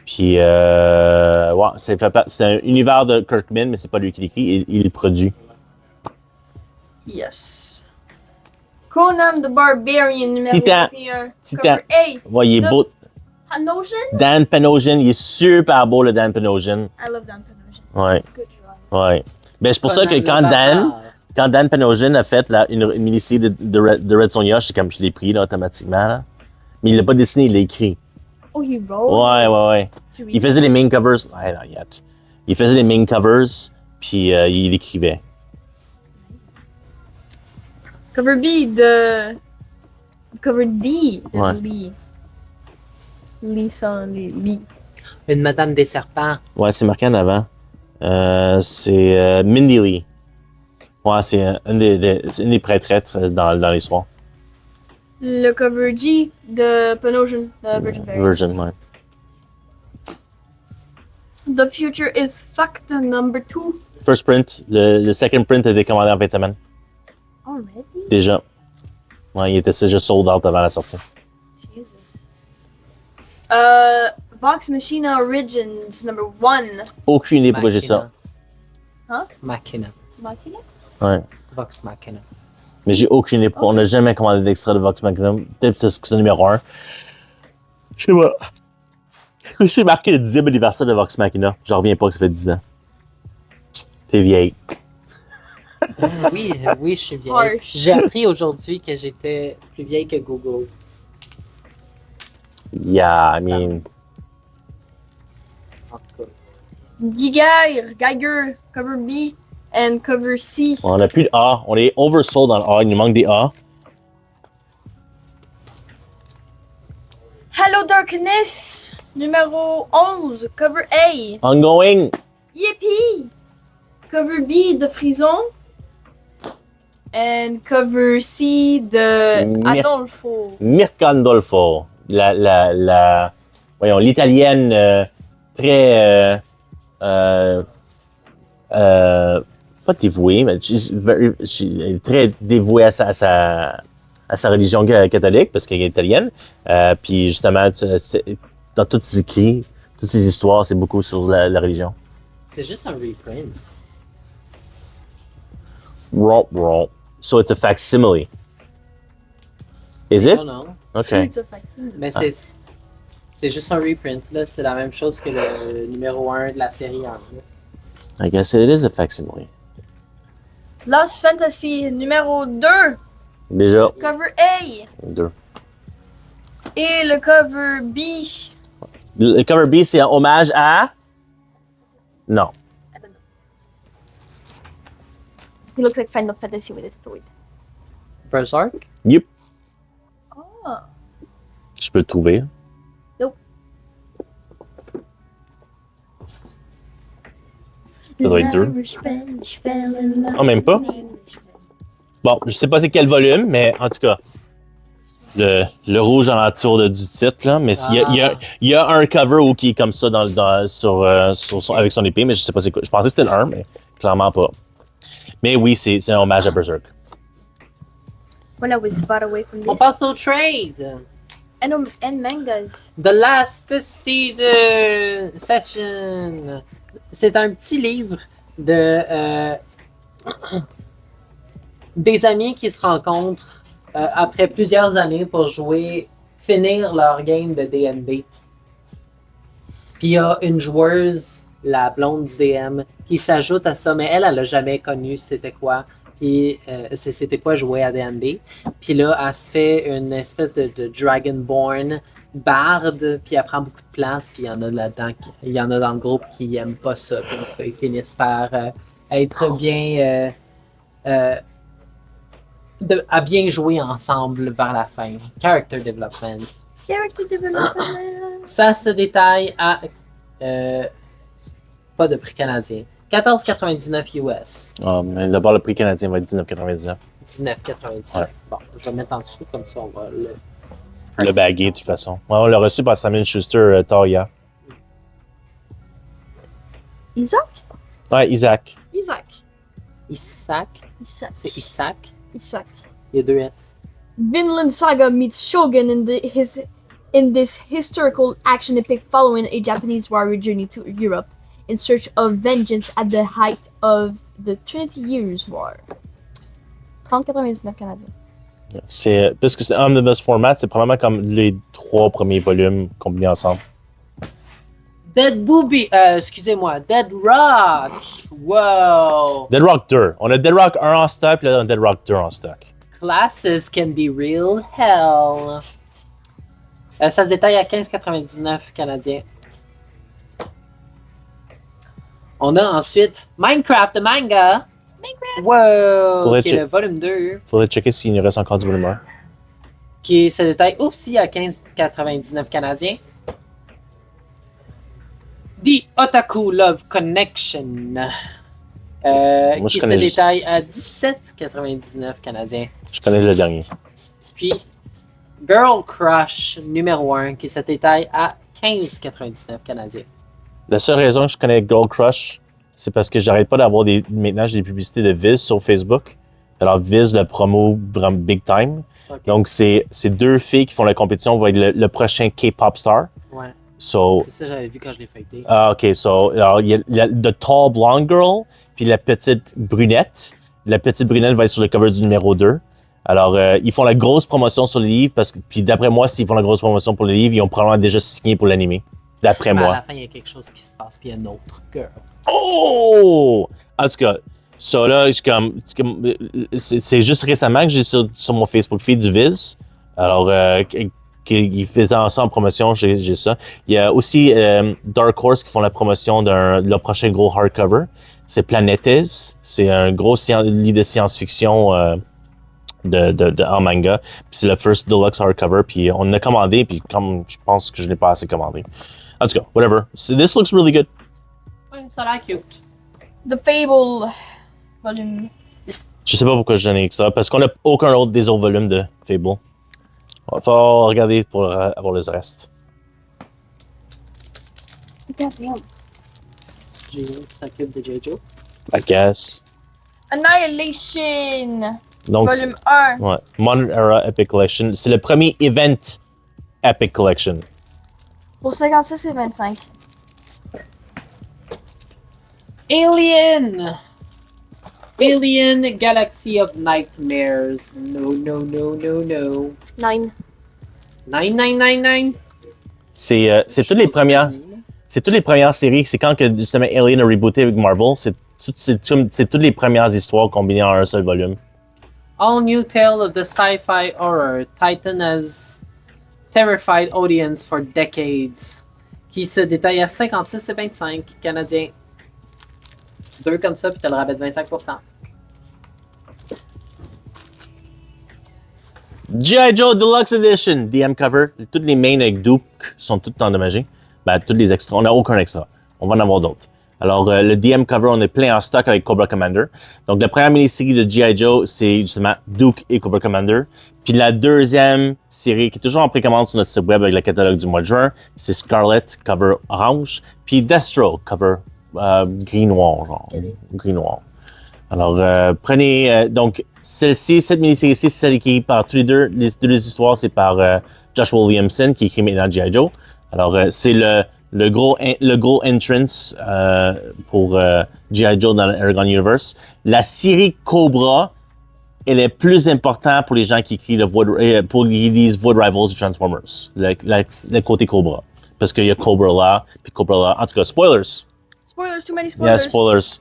Puis, ouais, c'est un univers de Kirkman, mais c'est pas lui qui l'écrit. Il le produit. Yes. Conan the Barbarian numéro Titan. 21, Titan. cover 8. Ouais, il est beau. Panosian? Dan Panosian, il est super beau, le Dan Panosian. I love Dan Panosian. Ouais, Good drawing. ouais. Ben, c'est pour ça que Conan le barbare. quand Dan Panosian a fait une mini-série de Red Sonja, je l'ai pris là, automatiquement. Là. Mais il l'a pas dessiné, il l'a écrit. Oh, you wrote? Ouais. Il faisait les main covers. Ouais, not yet. Il faisait les main covers, puis il écrivait. Cover B de... Cover D de Ouais. Lee. Lee sans Lee. Une Madame des Serpents. Ouais, c'est marqué en avant. C'est Mindy Lee. Ouais, c'est c'est une des prêtrettes dans l'histoire. Le cover G de Panosian, de Virgin Fairy. Virgin, ouais. The Future is Fucked number 2. First print. Le second print a été commandé en fin de semaine. Already? Déjà. Ouais, il était déjà sold out avant la sortie. Jesus. Vox Machina Origins number 1. Aucune idée pourquoi j'ai ça. Hein? Machina. Machina? Ouais. Vox Machina. Mais j'ai aucune idée pourquoi. On n'a jamais commandé d'extra de Vox Machina. Peut-être parce que c'est le numéro 1. Je sais pas. C'est marqué le 10e anniversaire de Vox Machina. J'en reviens pas que ça fait 10 ans. T'es vieille. Oui, je suis vieille. Harsh. J'ai appris aujourd'hui que j'étais plus vieille que Google. Yeah, I mean. En tout cas. Geiger, cover B, and cover C. On a plus de A. On est oversold dans le A. Il nous manque des A. Hello Darkness, numéro 11, cover A. Ongoing. Yippee! Cover B de Frison. And cover C de Mir- Adolfo. Mircandolfo. Voyons, l'italienne très. Pas dévouée, mais elle est très dévouée à sa religion catholique, parce qu'elle est italienne. Puis justement, dans tous ses écrits, toutes ses histoires, c'est beaucoup sur la religion. C'est juste un reprint. Romp. So it's a facsimile. Is it? Non, non. Okay. It's a facsimile. Mais c'est juste un reprint. Là, c'est la même chose que le numéro 1 de la série en anglais. I guess it is a facsimile. Lost Fantasy, numéro 2, Déjà, cover A. 2. Et le cover B. Le cover B, c'est un hommage à... Non. I don't know. He looks like Final Fantasy with his sword. Berserk? Yep. Oh. Je peux le trouver. Nope. Ça doit être 2. Ah, même pas? Bon, je sais pas c'est quel volume, mais en tout cas, le rouge en dessous du titre, là, mais il y a un cover où qui est comme ça avec son épée, mais je sais pas c'est quoi. Je pensais que c'était le 1, mais clairement pas. Mais oui, c'est un hommage à Berserk. When I was far away from On this. passe au trade. And mangas. The Last Season Session. C'est un petit livre de des amis qui se rencontrent après plusieurs années pour finir leur game de D&D. Puis il y a une joueuse, la blonde du DM, qui s'ajoute à ça, mais elle a jamais connu c'était quoi. Puis c'était quoi jouer à D&D. Puis là, elle se fait une espèce de Dragonborn barde, puis elle prend beaucoup de place, puis il y en a là-dedans, il y en a dans le groupe qui n'aiment pas ça, puis ils finissent par être bien... à bien jouer ensemble vers la fin. Character development. Character development. Ça se détaille à... pas de prix canadien. 14,99 US. Ah, mais d'abord, le prix canadien va être 19,99. 19,97. Ouais. Bon, je vais le mettre en dessous, comme ça, on va le... Le baguette, de toute façon. Ouais, on l'a reçu par Samuel Schuster tard hier. Isaac? Ouais, Isaac. Isaac. Isaac. Isaac. C'est Isaac. Isaac. Il y a 2 S. Vinland Saga meets Shogun in this historical action epic following a Japanese warrior journey to Europe in search of vengeance at the height of the Trinity Years' War. 30,99 canadiens. C'est, puisque c'est omnibus format, c'est probablement comme les 3 premiers volumes combinés ensemble. Dead Booby. Excusez-moi. Dead Rock. Wow. Dead Rock 2. On a Dead Rock 1 en stock, puis là, on a Dead Rock 2 en stock. Classes can be real hell. Ça se détaille à 15,99 canadiens. On a ensuite Minecraft, le manga. Minecraft. Wow. Faudrait Qui est le volume 2. Faudrait checker s'il nous reste encore du volume 1. Qui se détaille aussi à 15,99 canadiens. The Otaku Love Connection. Moi, je Qui se connais juste- détaille à 17,99 canadiens. Je connais le dernier. Puis Girl Crush numéro 1 qui se détaille à 15,99 canadiens. La seule raison que je connais Girl Crush, c'est parce que j'arrête pas d'avoir maintenant j'ai des publicités de Viz sur Facebook. Alors Viz le promo vraiment big time. Ok. Donc c'est 2 filles qui font la compétition vont être le prochain K-pop star. Ouais. So C'est ça que j'avais vu quand je l'ai feuilleté. OK, so alors il y a the tall blonde girl puis la petite brunette. La petite brunette va être sur le cover du numéro 2. Alors ils font la grosse promotion sur le livre parce que puis d'après moi s'ils font la grosse promotion pour le livre, ils ont probablement déjà signé pour l'animé. D'après À moi. la fin, il y a quelque chose qui se passe, puis il y a une autre girl. Oh! En tout cas, ça là, c'est juste récemment que j'ai sur mon Facebook feed du Viz. Alors, qu'ils faisaient ça en promotion, j'ai ça. Il y a aussi Dark Horse qui font la promotion de leur prochain gros hardcover. C'est Planetes. C'est un gros livre de science-fiction en manga. Puis c'est le first deluxe hardcover. Puis on l'a commandé, puis comme je pense que je l'ai pas assez commandé. En tout cas, whatever. So this looks really good. Ouais, ça a l'air cute. The Fable volume. Je sais pas pourquoi j'en ai extra, parce qu'on n'a aucun autre des autres volumes de Fable. Il va falloir regarder pour avoir le reste. J'ai s'occupe de Jojo. I guess. Annihilation Donc, volume 1. ouais. Modern Era Epic Collection. C'est le premier event Epic Collection. Pour 56 et 25. Alien! Alien Galaxy of Nightmares. No, no, no, no, no. 9. 9999? C'est toutes les premières. C'est toutes les premières séries. C'est quand que justement Alien a rebooté avec Marvel. C'est toutes les premières histoires combinées en un seul volume. All new tale of the sci-fi horror. Titan has terrified audience for decades. Qui se détaille à 56 et 25 canadiens. 2 comme ça, puis t'as le rabais de 25%. G.I. Joe Deluxe Edition, DM cover. Toutes les mains avec Duke sont toutes endommagées. Ben, tous les extras. On n'a aucun extra. On va en avoir d'autres. Alors, le DM cover, on est plein en stock avec Cobra Commander. Donc, la première mini-série de G.I. Joe, c'est justement Duke et Cobra Commander. Puis la deuxième série, qui est toujours en précommande sur notre site web avec le catalogue du mois de juin, c'est Scarlet, cover orange. Puis Destro, cover gris-noir, genre. Gris-noir. Alors, prenez... donc, celle-ci, cette mini-série-ci, c'est celle qui est par tous les deux. Les deux histoires, c'est par Joshua Williamson, qui écrit maintenant G.I. Joe. Alors, c'est le gros entrance pour G.I. Joe dans l'Aragon Universe. La série Cobra, elle est plus importante pour les gens qui écrivent pour qui lisent Void Rivals et Transformers. Le côté Cobra. Parce qu'il y a Cobra là, puis Cobra là. En tout cas, spoilers. Spoilers, too many spoilers. Yeah, spoilers.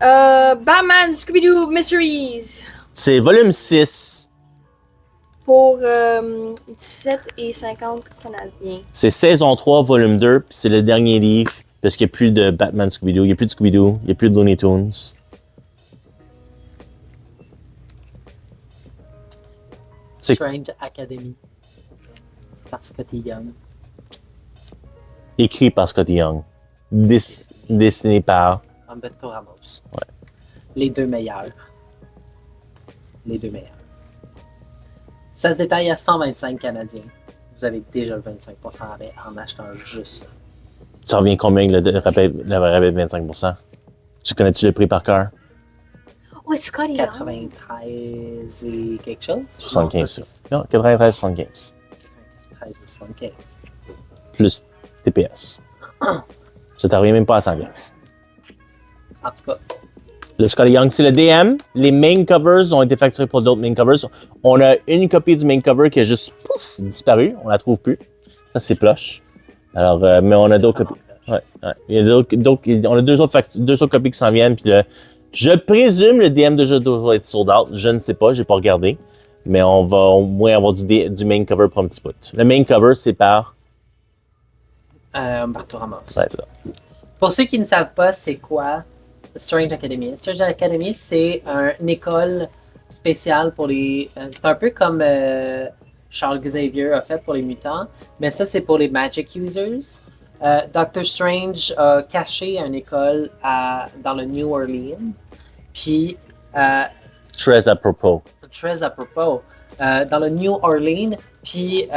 Batman Scooby-Doo Mysteries. C'est volume 6. Pour 17 et 50 canadiens. C'est saison 3, volume 2, puis c'est le dernier livre, parce qu'il n'y a plus de Batman Scooby-Doo, il n'y a plus de Scooby-Doo, il n'y a plus de Looney Tunes. C'est Strange Academy. Par Scotty Young. écrit par Scotty Young. dessiné par... Humberto Ramos. Ouais. Les deux meilleurs. Les deux meilleurs. Ça se détaille à 125 Canadiens. Vous avez déjà le 25% rabais en achetant juste ça. Ça revient combien le rabais de 25%? Tu connais-tu le prix par cœur? Oh, Scotty Young. 93 et quelque chose? 75. Non, 93, 75. 93 et 75. Plus TPS. Ça t'en revient même pas à 100 pièces. En tout cas, Le Scotty Young, c'est le DM. Les main covers ont été facturés pour d'autres main covers. On a une copie du main cover qui a juste pouf, disparu. On la trouve plus. Ça, c'est plush. Alors, mais on a d'autres copies. Ouais. Il y a on a deux autres copies qui s'en viennent. Puis je présume le DM de jeu doit être sold out. Je ne sais pas, j'ai pas regardé. Mais on va au moins avoir du main cover pour un petit bout. Le main cover, c'est par... Humberto Ramos. Ouais, c'est ça. Pour ceux qui ne savent pas, c'est quoi Strange Academy? Strange Academy, c'est une école spéciale pour les... c'est un peu comme Charles Xavier a fait pour les mutants, mais ça, c'est pour les Magic Users. Doctor Strange a caché une école dans le New Orleans, puis... Très à propos. Très à propos. Dans le New Orleans, puis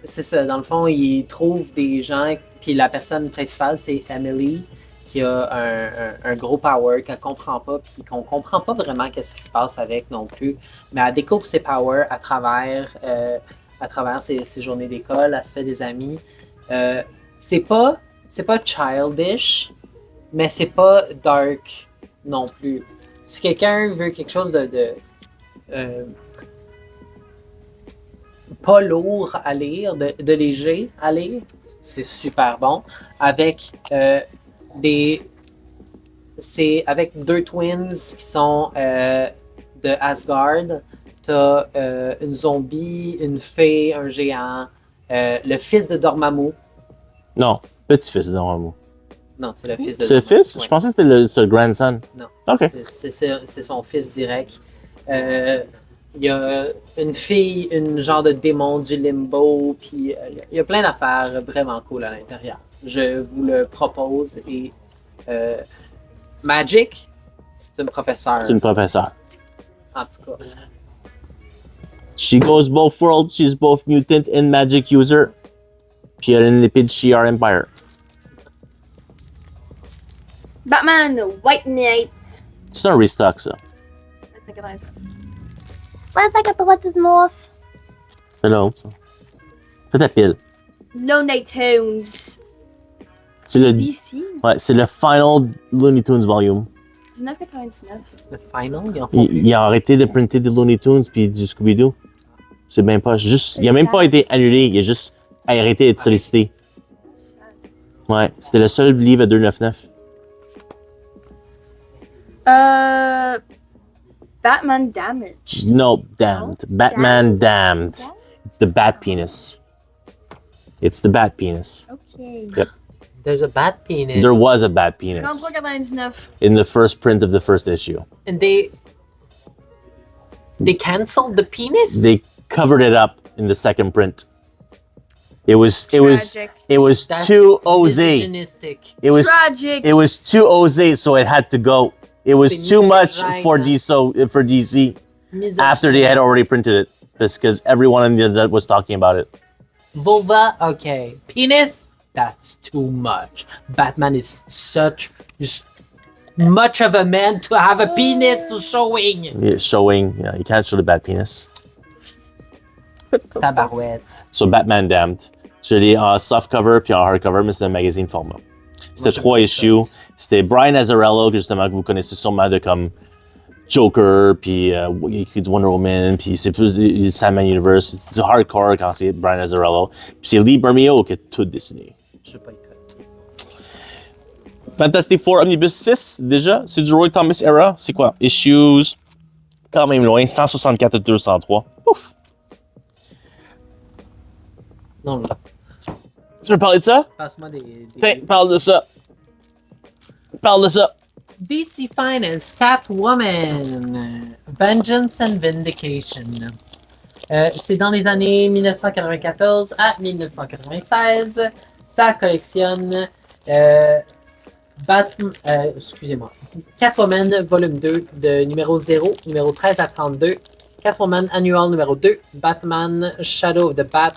c'est ça, dans le fond, il trouve des gens, puis la personne principale, c'est Emily, qui a un gros power qu'elle comprend pas, puis qu'on comprend pas vraiment qu'est-ce qui se passe avec non plus, mais elle découvre ses powers à travers ses journées d'école, elle se fait des amis. C'est pas childish, mais c'est pas dark non plus. Si quelqu'un veut quelque chose de pas lourd à lire, de léger à lire, c'est super bon. Avec avec deux twins qui sont de Asgard. T'as une zombie, une fée, un géant, le fils de Dormammu. Non, petit-fils de Dormammu. Non, c'est le fils de C'est le Dormammu. fils? Ouais. Je pensais que c'était le grandson. Non, OK. c'est son fils direct. Il y a une fille, une genre de démon du limbo, puis il y a plein d'affaires vraiment cool à l'intérieur. Je vous le propose et Magic, c'est une professeure. C'est une professeure. En tout cas. She goes both worlds. She's both mutant and magic user. Puis elle a une épée de Shi'ar Empire. Batman, White Knight. C'est un restock, ça. Let's take a nice. Let's take a 99. C'est l'autre, ça. Fais ta pile. Looney Tunes. C'est le, DC. ouais, c'est le final Looney Tunes volume. 19,99. Le final, ils en font plus. Il a arrêté de printer des Looney Tunes puis du Scooby-Doo. C'est bien pas. Juste, il a même pas été annulé. Il a juste arrêté d'être sollicité. Ouais, c'était le seul livre à 2,99. Batman Damaged. No, damned. Batman damned. It's the bat penis. It's the bat penis. Okay. Yep. There's a bat penis. There was a bat penis 30,99. in the first print of the first issue. And they canceled the penis? They covered it up in the second print. It was Tragic. That's too OZ. misogynistic. Tragic. It was too OZ, so it had to go. It was C'est too much misogyne. for DC Misogyne. after they had already printed it, just because everyone on the internet was talking about it. Vulva, okay. Penis, that's too much. Batman is just much of a man to have a penis to showing. Yeah, showing, you can't show the bat penis. Tabarouette. So Batman Damned. Je l'ai en soft cover puis en hardcover, mais c'est un magazine format. C'était j'aime 3 ça issues. aussi. C'était Brian Azzarello, que justement, que vous connaissez sûrement de comme Joker, puis il écrit du Wonder Woman, puis c'est plus du Sandman Universe. C'est du hardcore quand c'est Brian Azzarello. Puis c'est Lee Bermeo qui a tout dessiné. Je sais pas écoute. Fantastic Four Omnibus 6, déjà. C'est du Roy Thomas era. C'est quoi? Issues, quand même loin, 164 à 203. Ouf! Non, là. Tu veux parler de ça? Passe-moi des... Tiens, parle de ça. Parle de ça. DC Finance, Catwoman, Vengeance and Vindication. C'est dans les années 1994 à 1996. Ça collectionne Excusez-moi. Catwoman, volume 2, de numéro 0, numéro 13 à 32. Catwoman Annual numéro 2. Batman Shadow of the Bat.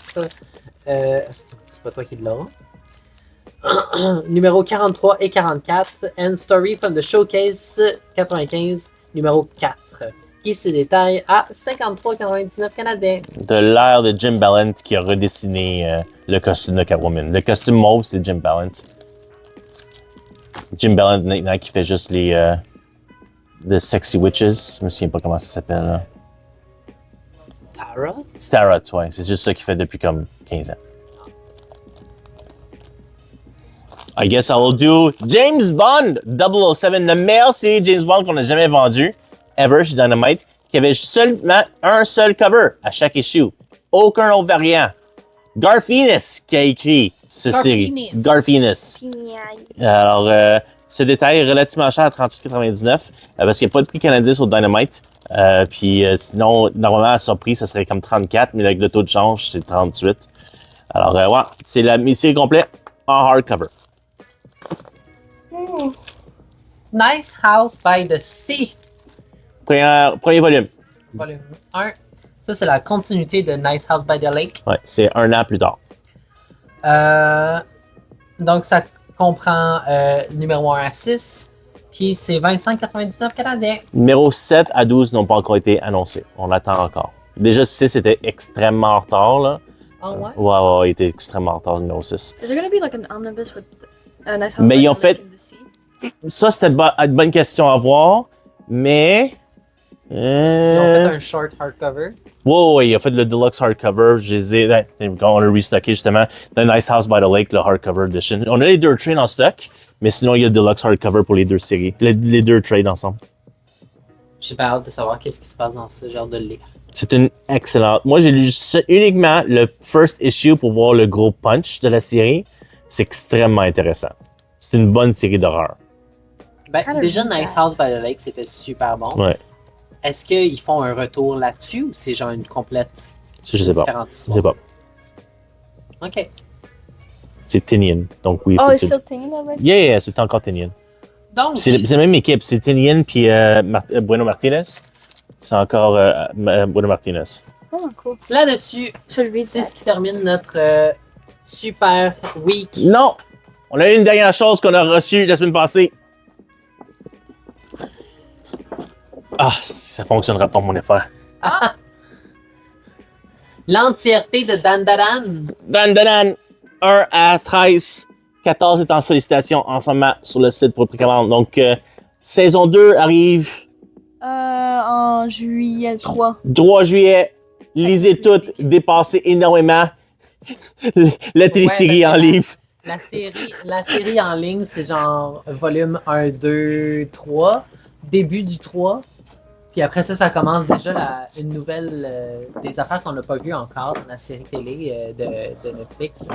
C'est pas toi qui l'as. Numéro 43 et 44. And Story from the Showcase 95, numéro 4. Qui se détaille à 53,99 canadiens. De l'air de Jim Ballant qui a redessiné le costume de Catwoman. Le costume mauve, c'est Jim Ballant. Jim Ballant maintenant qui fait juste les The Sexy Witches. Je me souviens pas comment ça s'appelle là. Tarot? Tarot, ouais. C'est juste ça qu'il fait depuis comme 15 ans. I guess I will do James Bond 007, la meilleure série James Bond qu'on a jamais vendue, ever chez Dynamite, qui avait seulement un seul cover à chaque issue. Aucun autre variant. Garth Ennis qui a écrit cette série. Garth Ennis. Alors, ce détail est relativement cher à 38,99 parce qu'il n'y a pas de prix canadien sur Dynamite. Puis sinon, normalement, à surprise, ça serait comme 34, mais avec le taux de change, c'est 38. Alors, ouais, c'est la série complète en hardcover. Nice House by the Sea. Premier volume. Volume 1. Ça, c'est la continuité de Nice House by the Lake. Ouais, c'est un an plus tard. Donc, ça comprend numéro 1 à 6. Puis, c'est 25,99 canadiens. Numéro 7 à 12 n'ont pas encore été annoncés. On attend encore. Déjà, 6 était extrêmement en retard, là. Ah ouais? Ouais, il était extrêmement en retard, numéro 6. Is there gonna be like an omnibus with a nice house? Mais ils ont fait... Ça, c'était une bonne question à voir, mais... Ils ont fait un short hardcover. Ouais, il a fait le deluxe hardcover. On l'a restocké justement. The Nice House by the Lake, le hardcover edition. On a les deux trades en stock, mais sinon, il y a le deluxe hardcover pour les deux séries. Les deux trades ensemble. J'ai pas hâte de savoir qu'est-ce qui se passe dans ce genre de livre. C'est une excellente. Moi, j'ai lu uniquement le first issue pour voir le gros punch de la série. C'est extrêmement intéressant. C'est une bonne série d'horreur. Ben, déjà, Nice House by the Lake, c'était super bon. Ouais. Est-ce qu'ils font un retour là-dessus ou c'est genre une complète Je sais pas. différente Je histoire? sais pas. OK. C'est Tinian. Donc oui. Oh, it's still thinking of it? Yeah, c'est encore Tinian. Donc, C'est la même équipe. C'est Tinian puis Bueno Martinez. C'est encore Bueno Martinez. Oh, cool. là-dessus, Should read c'est that. ce qui termine notre super week. Non! On a eu une dernière chose qu'on a reçue la semaine passée. Ah, ça fonctionnera pas mon affaire. L'entièreté de Dandaran. Dan, 1 à 13. 14 est en sollicitation en ce moment sur le site pour précommande. Donc, saison 2 arrive En juillet 3. 3 juillet. Lisez toutes, dépassez énormément la télésérie en livre. La série en ligne, c'est genre volume 1, 2, 3, début du 3. Puis après ça, ça commence déjà une nouvelle des affaires qu'on n'a pas vues encore dans la série télé de Netflix.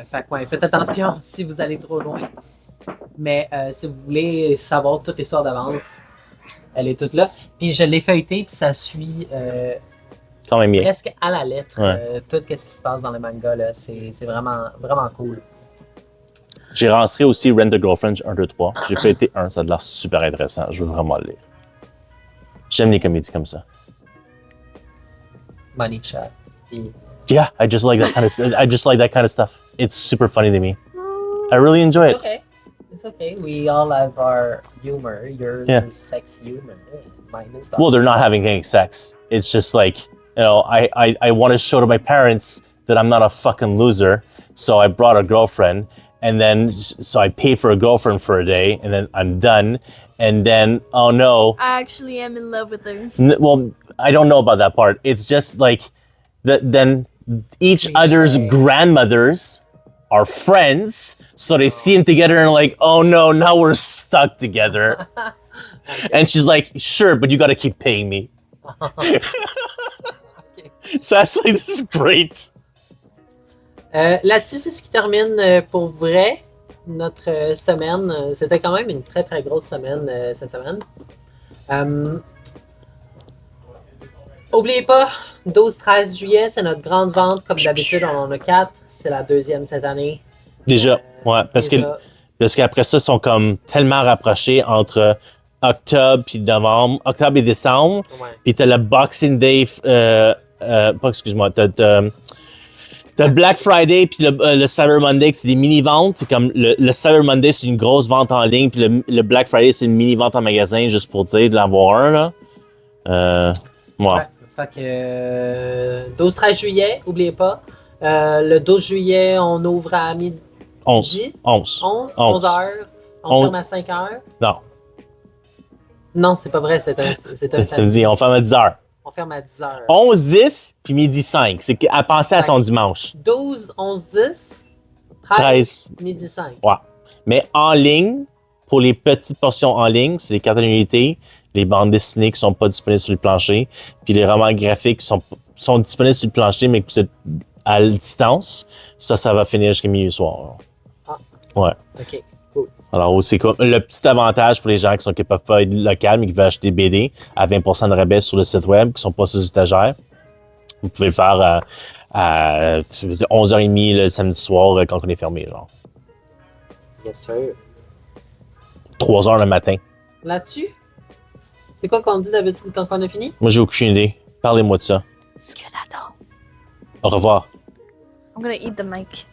Fait que ouais, faites attention si vous allez trop loin. Mais si vous voulez savoir toute l'histoire d'avance, elle est toute là. Puis je l'ai feuilleté, puis ça suit Quand même bien. presque à la lettre Ouais. tout ce qui se passe dans le manga. Là. C'est vraiment, vraiment cool. J'ai rentré aussi Rent a Girlfriend 1, 2, 3. J'ai feuilleté 1, ça a l'air super intéressant. Je veux vraiment le lire. J'aime les comédies comme ça. Money Shot. Puis Yeah, I just like that kind of stuff. It's super funny to me. I really enjoy it. okay. It's okay. We all have our humor. Yours Yeah. is sex humor. Mine is Well, they're not having any sex. It's just like, you know, I want to show to my parents that I'm not a fucking loser. So I brought a girlfriend, and then so I paid for a girlfriend for a day, and then I'm done. And then, oh no. I actually am in love with her. Well, I don't know about that part. It's just like then each Cliche. other's grandmothers are friends, so they see them together and like, oh no, now we're stuck together. And she's like, sure, but you got to keep paying me. So that's like, this is great. Là-dessus, c'est ce qui termine pour vrai notre semaine. C'était quand même une très très grosse semaine cette semaine. Oubliez pas, 12-13 juillet, c'est notre grande vente. Comme d'habitude, on en a 4. C'est la deuxième cette année. Déjà, ouais, parce que Déjà. Parce qu'après ça, ils sont comme tellement rapprochés entre octobre et décembre. Ouais. Puis t'as le Boxing Day, excuse-moi, t'as Black Friday puis le Cyber Monday, que c'est des mini-ventes. C'est comme le Cyber Monday, c'est une grosse vente en ligne, puis le Black Friday, c'est une mini-vente en magasin, juste pour dire de l'avoir un, là. Ouais. Fait que 12-13 juillet, n'oubliez pas. Le 12 juillet, on ouvre à midi. 11 heures. On ferme à 5 heures. Non. Non, c'est pas vrai, c'est un Samedi, on ferme à 10 heures. On ferme à 10 heures. 11, 10, puis midi 5. C'est à penser à son dimanche. 12, 11, 10, 13, 13. midi 5. Ouais. Mais en ligne, pour les petites portions en ligne, c'est les cartes d'unité, les bandes dessinées qui sont pas disponibles sur le plancher, puis les romans graphiques qui sont disponibles sur le plancher, mais que c'est à distance. Ça va finir jusqu'à minuit soir. Ah. Ouais. OK, cool. Alors, c'est comme le petit avantage pour les gens qui ne peuvent pas être locaux, mais qui veulent acheter des BD à 20% de rabais sur le site web, qui sont pas sur les étagères. Vous pouvez le faire à 11h30 le samedi soir quand on est fermé, genre. Bien sûr. 3h le matin. Là-dessus, c'est quoi qu'on dit d'habitude quand on a fini? Moi, j'ai aucune idée. Parlez-moi de ça. Skedaddle. Au revoir. I'm gonna eat the mic.